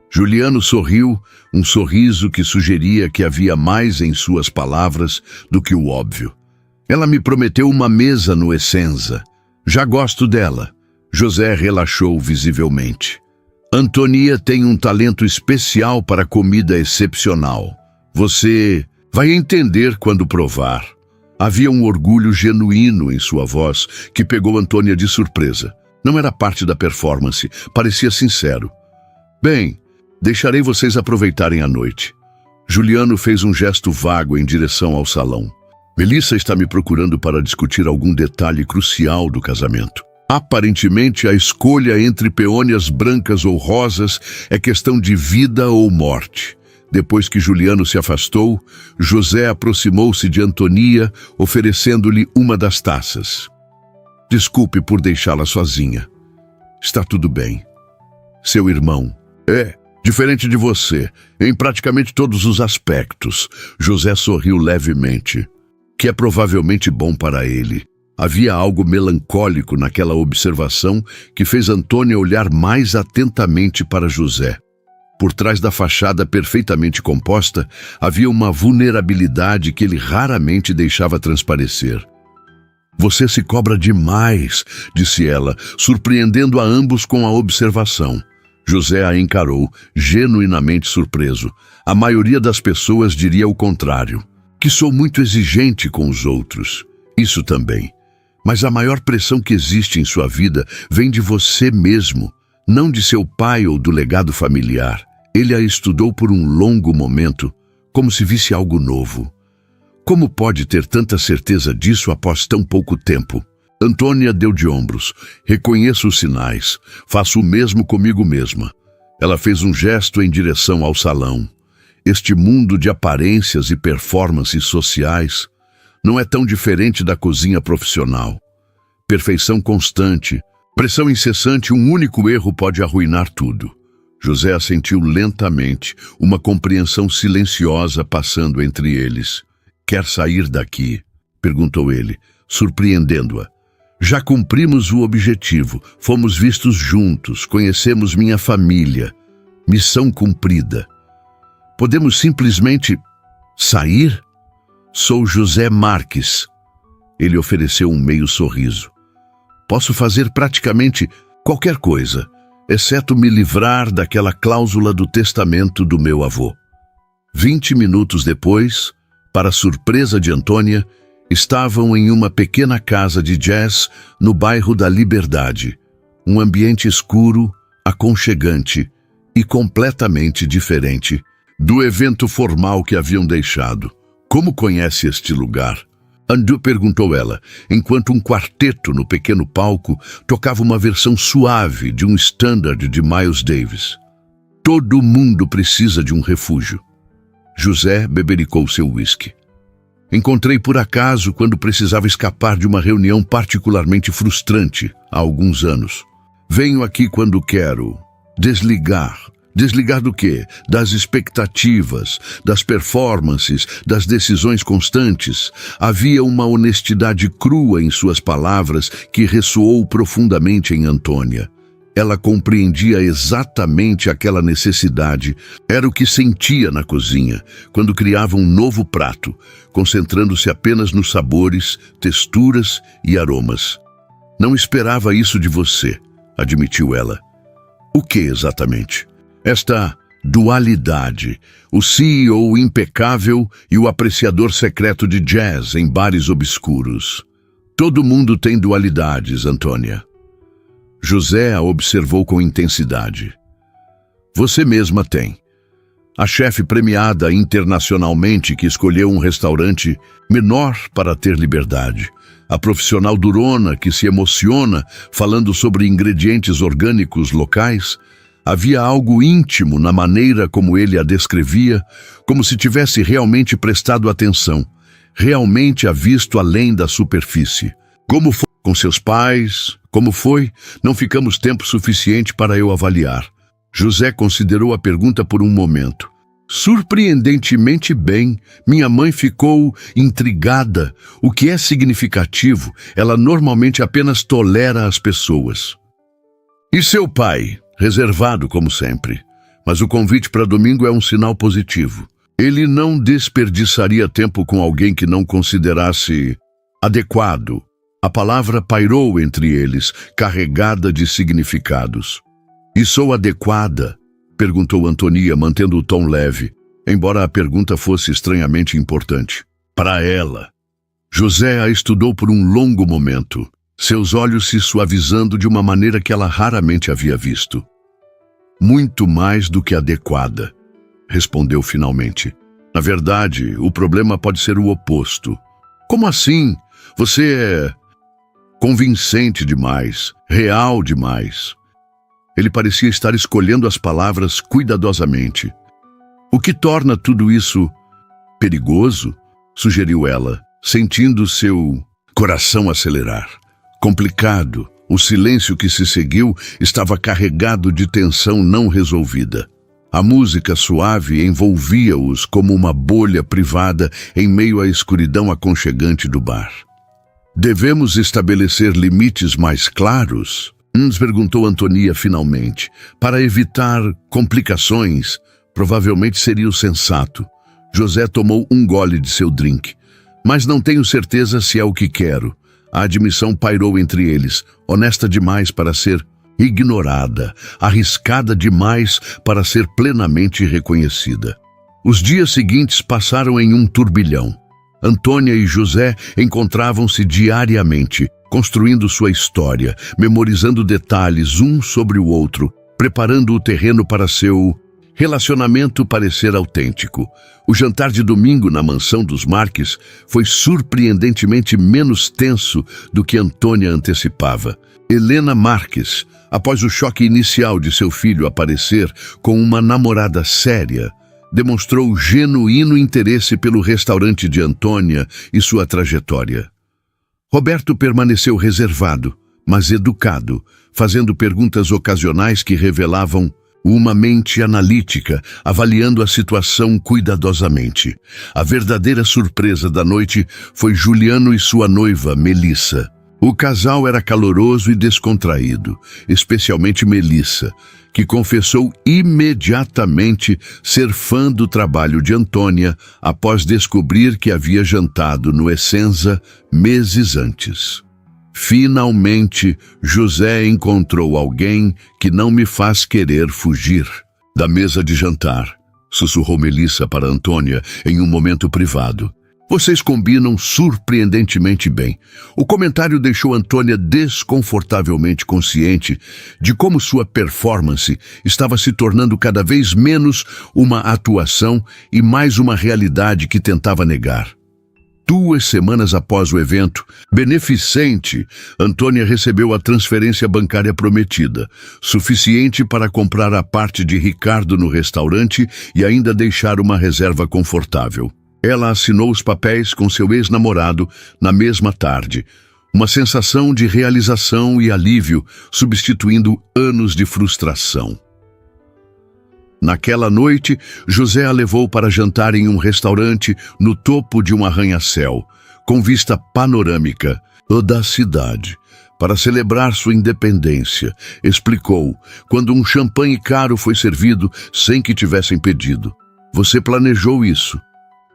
Juliano sorriu, um sorriso que sugeria que havia mais em suas palavras do que o óbvio. Ela me prometeu uma mesa no Essenza. Já gosto dela. José relaxou visivelmente. Antonia tem um talento especial para comida excepcional. Você vai entender quando provar. Havia um orgulho genuíno em sua voz que pegou Antônia de surpresa. Não era parte da performance, parecia sincero. Bem, deixarei vocês aproveitarem a noite. Juliano fez um gesto vago em direção ao salão. Melissa está me procurando para discutir algum detalhe crucial do casamento. Aparentemente, a escolha entre peônias brancas ou rosas é questão de vida ou morte. Depois que Juliano se afastou, José aproximou-se de Antonia, oferecendo-lhe uma das taças. Desculpe por deixá-la sozinha. Está tudo bem. Seu irmão é diferente de você, em praticamente todos os aspectos. José sorriu levemente, que é provavelmente bom para ele. Havia algo melancólico naquela observação que fez Antônia olhar mais atentamente para José. Por trás da fachada perfeitamente composta, havia uma vulnerabilidade que ele raramente deixava transparecer. Você se cobra demais, disse ela, surpreendendo a ambos com a observação. José a encarou, genuinamente surpreso. A maioria das pessoas diria o contrário, que sou muito exigente com os outros. Isso também. Mas a maior pressão que existe em sua vida vem de você mesmo, não de seu pai ou do legado familiar. Ele a estudou por um longo momento, como se visse algo novo. Como pode ter tanta certeza disso após tão pouco tempo? Antônia deu de ombros. Reconheço os sinais. Faço o mesmo comigo mesma. Ela fez um gesto em direção ao salão. Este mundo de aparências e performances sociais não é tão diferente da cozinha profissional. Perfeição constante, pressão incessante, um único erro pode arruinar tudo. José assentiu lentamente, uma compreensão silenciosa passando entre eles. Quer sair daqui? Perguntou ele, surpreendendo-a. Já cumprimos o objetivo, fomos vistos juntos, conhecemos minha família. Missão cumprida. Podemos simplesmente sair? Sou José Marques. Ele ofereceu um meio sorriso. Posso fazer praticamente qualquer coisa, exceto me livrar daquela cláusula do testamento do meu avô. 20 minutos depois, para surpresa de Antônia, estavam em uma pequena casa de jazz no bairro da Liberdade. Um ambiente escuro, aconchegante e completamente diferente do evento formal que haviam deixado. Como conhece este lugar? Andu, perguntou ela, enquanto um quarteto no pequeno palco tocava uma versão suave de um standard de Miles Davis. Todo mundo precisa de um refúgio. José bebericou seu uísque. Encontrei por acaso quando precisava escapar de uma reunião particularmente frustrante há alguns anos. Venho aqui quando quero desligar. Desligar do quê? Das expectativas, das performances, das decisões constantes. Havia uma honestidade crua em suas palavras que ressoou profundamente em Antônia. Ela compreendia exatamente aquela necessidade. Era o que sentia na cozinha, quando criava um novo prato, concentrando-se apenas nos sabores, texturas e aromas. Não esperava isso de você, admitiu ela. O que exatamente? Esta dualidade, o CEO impecável e o apreciador secreto de jazz em bares obscuros. Todo mundo tem dualidades, Antônia. José a observou com intensidade. Você mesma tem. A chefe premiada internacionalmente que escolheu um restaurante menor para ter liberdade. A profissional durona que se emociona falando sobre ingredientes orgânicos locais. Havia algo íntimo na maneira como ele a descrevia, como se tivesse realmente prestado atenção, realmente a visto além da superfície. Como foi com seus pais? Como foi? Não ficamos tempo suficiente para eu avaliar. José considerou a pergunta por um momento. Surpreendentemente bem, minha mãe ficou intrigada. O que é significativo, ela normalmente apenas tolera as pessoas. E seu pai? Reservado como sempre. Mas o convite para domingo é um sinal positivo. Ele não desperdiçaria tempo com alguém que não considerasse adequado. A palavra pairou entre eles, carregada de significados. E sou adequada? Perguntou Antônia, mantendo o tom leve, embora a pergunta fosse estranhamente importante. Para ela. José a estudou por um longo momento, seus olhos se suavizando de uma maneira que ela raramente havia visto. Muito mais do que adequada, respondeu finalmente. Na verdade, o problema pode ser o oposto. Como assim? Você é convincente demais, real demais. Ele parecia estar escolhendo as palavras cuidadosamente. O que torna tudo isso perigoso? Sugeriu ela, sentindo seu coração acelerar. Complicado. O silêncio que se seguiu estava carregado de tensão não resolvida. A música suave envolvia-os como uma bolha privada em meio à escuridão aconchegante do bar. Devemos estabelecer limites mais claros? Perguntou Antônia finalmente. Para evitar complicações, provavelmente seria o sensato. José tomou um gole de seu drink. Mas não tenho certeza se é o que quero. A admissão pairou entre eles, honesta demais para ser ignorada, arriscada demais para ser plenamente reconhecida. Os dias seguintes passaram em um turbilhão. Antônia e José encontravam-se diariamente, construindo sua história, memorizando detalhes um sobre o outro, preparando o terreno para seu relacionamento parecer autêntico. O jantar de domingo na mansão dos Marques foi surpreendentemente menos tenso do que Antônia antecipava. Helena Marques, após o choque inicial de seu filho aparecer com uma namorada séria, demonstrou genuíno interesse pelo restaurante de Antônia e sua trajetória. Roberto permaneceu reservado, mas educado, fazendo perguntas ocasionais que revelavam uma mente analítica, avaliando a situação cuidadosamente. A verdadeira surpresa da noite foi Juliano e sua noiva, Melissa. O casal era caloroso e descontraído, especialmente Melissa, que confessou imediatamente ser fã do trabalho de Antônia após descobrir que havia jantado no Essenza meses antes. Finalmente, José encontrou alguém que não me faz querer fugir da mesa de jantar, sussurrou Melissa para Antônia em um momento privado. Vocês combinam surpreendentemente bem. O comentário deixou Antônia desconfortavelmente consciente de como sua performance estava se tornando cada vez menos uma atuação e mais uma realidade que tentava negar. 2 semanas após o evento beneficente, Antônia recebeu a transferência bancária prometida, suficiente para comprar a parte de Ricardo no restaurante e ainda deixar uma reserva confortável. Ela assinou os papéis com seu ex-namorado na mesma tarde, uma sensação de realização e alívio, substituindo anos de frustração. Naquela noite, José a levou para jantar em um restaurante no topo de um arranha-céu, com vista panorâmica da cidade, para celebrar sua independência, explicou, quando um champanhe caro foi servido sem que tivessem pedido. Você planejou isso?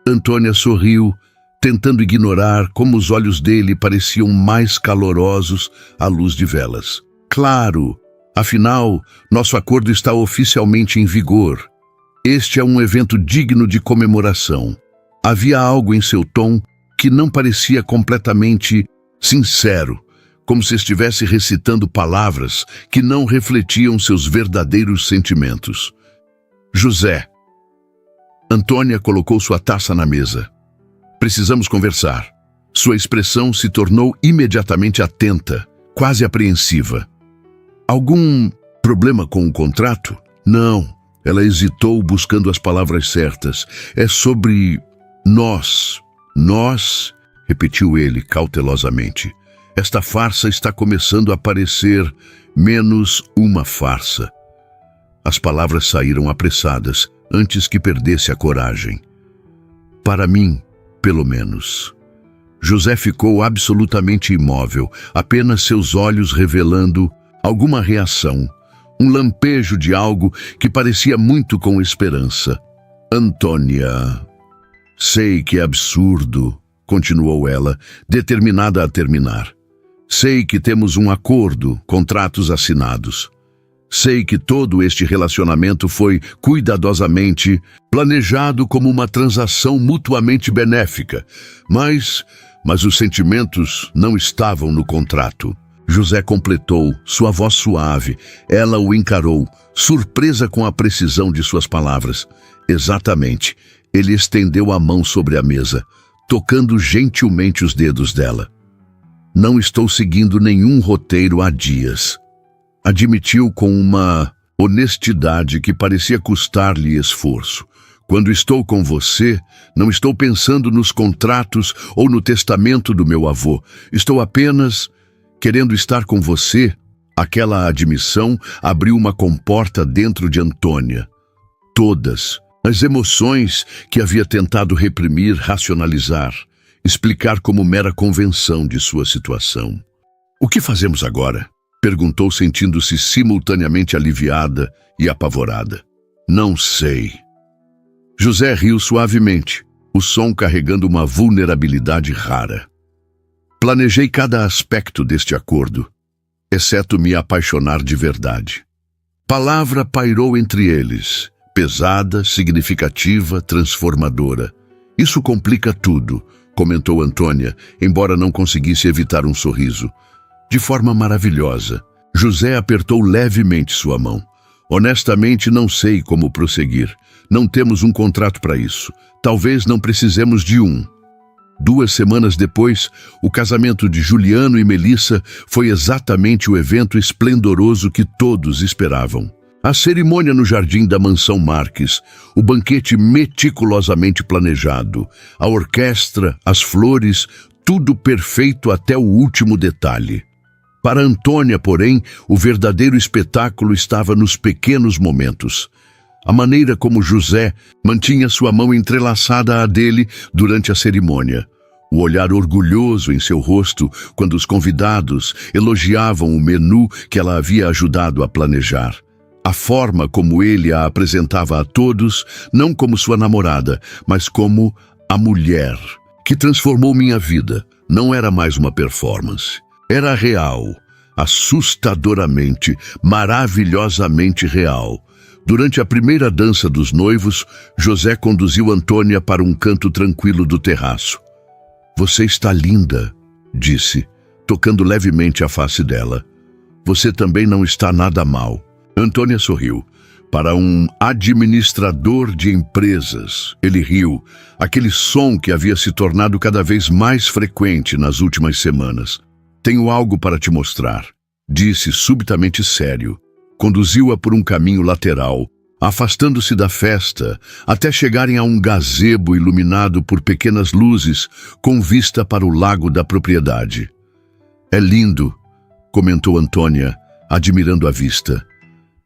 Antônia sorriu, tentando ignorar como os olhos dele pareciam mais calorosos à luz de velas. Claro! Afinal, nosso acordo está oficialmente em vigor. Este é um evento digno de comemoração. Havia algo em seu tom que não parecia completamente sincero, como se estivesse recitando palavras que não refletiam seus verdadeiros sentimentos. José. Antônia colocou sua taça na mesa. Precisamos conversar. Sua expressão se tornou imediatamente atenta, quase apreensiva. Algum Problema com o contrato? Não. Ela hesitou, buscando as palavras certas. É sobre nós. Nós, repetiu ele cautelosamente. Esta farsa está começando a parecer menos uma farsa. As palavras saíram apressadas, antes que perdesse a coragem. Para mim, pelo menos. José ficou absolutamente imóvel, apenas seus olhos revelando alguma reação, um lampejo de algo que parecia muito com esperança. Antônia, sei que é absurdo, continuou ela, determinada a terminar. Sei que temos um acordo, contratos assinados. Sei que todo este relacionamento foi cuidadosamente planejado como uma transação mutuamente benéfica, mas os sentimentos não estavam no contrato. José completou, sua voz suave. Ela o encarou, surpresa com a precisão de suas palavras. Exatamente. Ele estendeu a mão sobre a mesa, tocando gentilmente os dedos dela. Não estou seguindo nenhum roteiro há dias. Admitiu com uma honestidade que parecia custar-lhe esforço. Quando estou com você, não estou pensando nos contratos ou no testamento do meu avô. Estou apenas querendo estar com você. Aquela admissão abriu uma comporta dentro de Antônia. Todas as emoções que havia tentado reprimir, racionalizar, explicar como mera convenção de sua situação. O que fazemos agora? Perguntou, sentindo-se simultaneamente aliviada e apavorada. Não sei. José riu suavemente, o som carregando uma vulnerabilidade rara. Planejei cada aspecto deste acordo, exceto me apaixonar de verdade. Palavra pairou entre eles, pesada, significativa, transformadora. Isso complica tudo, comentou Antônia, embora não conseguisse evitar um sorriso. De forma maravilhosa. José apertou levemente sua mão. Honestamente, não sei como prosseguir. Não temos um contrato para isso. Talvez não precisemos de um. 2 semanas depois, o casamento de Juliano e Melissa foi exatamente o evento esplendoroso que todos esperavam. A cerimônia no jardim da mansão Marques, o banquete meticulosamente planejado, a orquestra, as flores, tudo perfeito até o último detalhe. Para Antônia, porém, o verdadeiro espetáculo estava nos pequenos momentos. A maneira como José mantinha sua mão entrelaçada à dele durante a cerimônia. O olhar orgulhoso em seu rosto quando os convidados elogiavam o menu que ela havia ajudado a planejar. A forma como ele a apresentava a todos, não como sua namorada, mas como a mulher que transformou minha vida. Não era mais uma performance. Era real, assustadoramente, maravilhosamente real. Durante a primeira dança dos noivos, José conduziu Antônia para um canto tranquilo do terraço. Você está linda, disse, tocando levemente a face dela. Você também não está nada mal. Antônia sorriu. Para um administrador de empresas, ele riu, aquele som que havia se tornado cada vez mais frequente nas últimas semanas. Tenho algo para te mostrar, disse subitamente sério. Conduziu-a por um caminho lateral, afastando-se da festa, até chegarem a um gazebo iluminado por pequenas luzes, com vista para o lago da propriedade. É lindo, comentou Antônia, admirando a vista.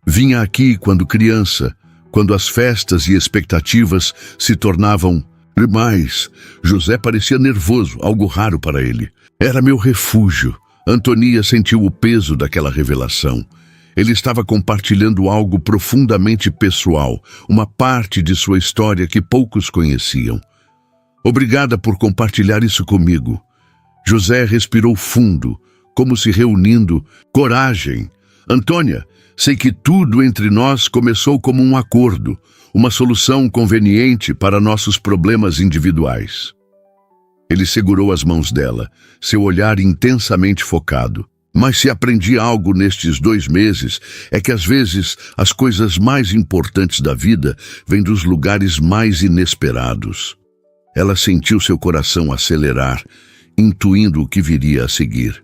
Vinha aqui quando criança, quando as festas e expectativas se tornavam demais. José parecia nervoso, algo raro para ele. Era meu refúgio. Antônia sentiu o peso daquela revelação. Ele estava compartilhando algo profundamente pessoal, uma parte de sua história que poucos conheciam. Obrigada por compartilhar isso comigo. José respirou fundo, como se reunindo coragem. Antônia, sei que tudo entre nós começou como um acordo, uma solução conveniente para nossos problemas individuais. Ele segurou as mãos dela, seu olhar intensamente focado. Mas se aprendi algo nestes 2 meses, é que às vezes as coisas mais importantes da vida vêm dos lugares mais inesperados. Ela sentiu seu coração acelerar, intuindo o que viria a seguir.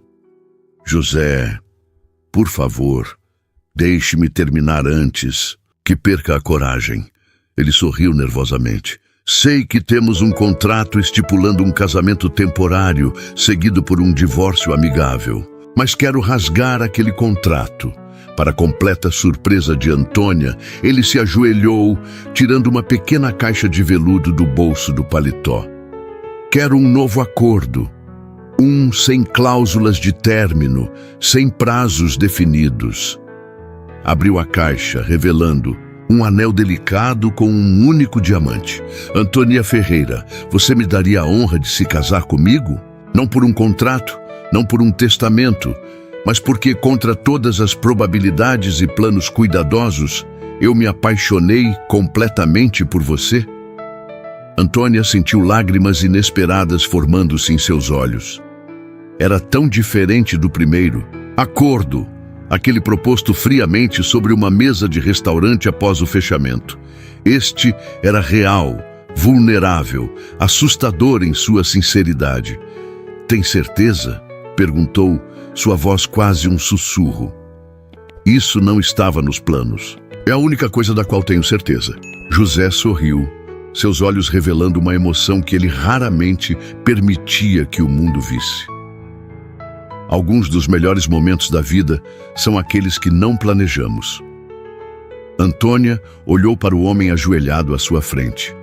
José, por favor, Deixe-me terminar antes que perca a coragem. Ele sorriu nervosamente. Sei que temos um contrato estipulando um casamento temporário, seguido por um divórcio amigável. Mas quero rasgar aquele contrato. Para completa surpresa de Antônia, ele se ajoelhou, tirando uma pequena caixa de veludo do bolso do paletó. Quero um novo acordo. Um sem cláusulas de término, sem prazos definidos. Abriu a caixa, revelando um anel delicado com um único diamante. Antônia Ferreira, você me daria a honra de se casar comigo? Não por um contrato, não por um testamento, mas porque, contra todas as probabilidades e planos cuidadosos, eu me apaixonei completamente por você? Antônia sentiu lágrimas inesperadas formando-se em seus olhos. Era tão diferente do primeiro. Acordo, aquele proposto friamente sobre uma mesa de restaurante após o fechamento. Este era real, vulnerável, assustador em sua sinceridade. Tem certeza? Perguntou, sua voz quase um sussurro. Isso não estava nos planos. É a única coisa da qual tenho certeza. José sorriu, seus olhos revelando uma emoção que ele raramente permitia que o mundo visse. Alguns dos melhores momentos da vida são aqueles que não planejamos. Antônia olhou para o homem ajoelhado à sua frente.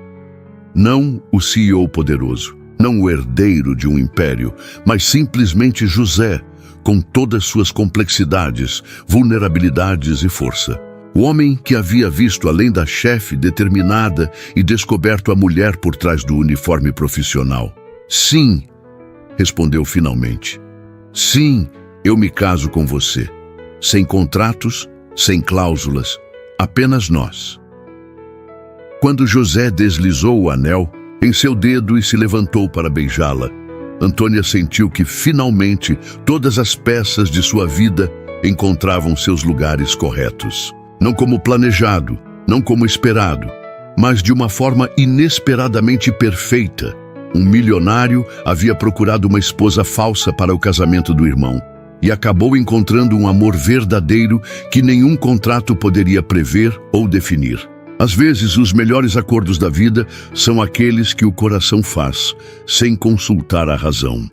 Não o CEO poderoso, não o herdeiro de um império, mas simplesmente José, com todas suas complexidades, vulnerabilidades e força. O homem que havia visto além da chefe determinada e descoberto a mulher por trás do uniforme profissional. Sim, respondeu finalmente. Sim, eu me caso com você. Sem contratos, sem cláusulas, apenas nós. Quando José deslizou o anel em seu dedo e se levantou para beijá-la, Antônia sentiu que, finalmente, todas as peças de sua vida encontravam seus lugares corretos. Não como planejado, não como esperado, mas de uma forma inesperadamente perfeita. Um milionário havia procurado uma esposa falsa para o casamento do irmão e acabou encontrando um amor verdadeiro que nenhum contrato poderia prever ou definir. Às vezes, os melhores acordos da vida são aqueles que o coração faz, sem consultar a razão.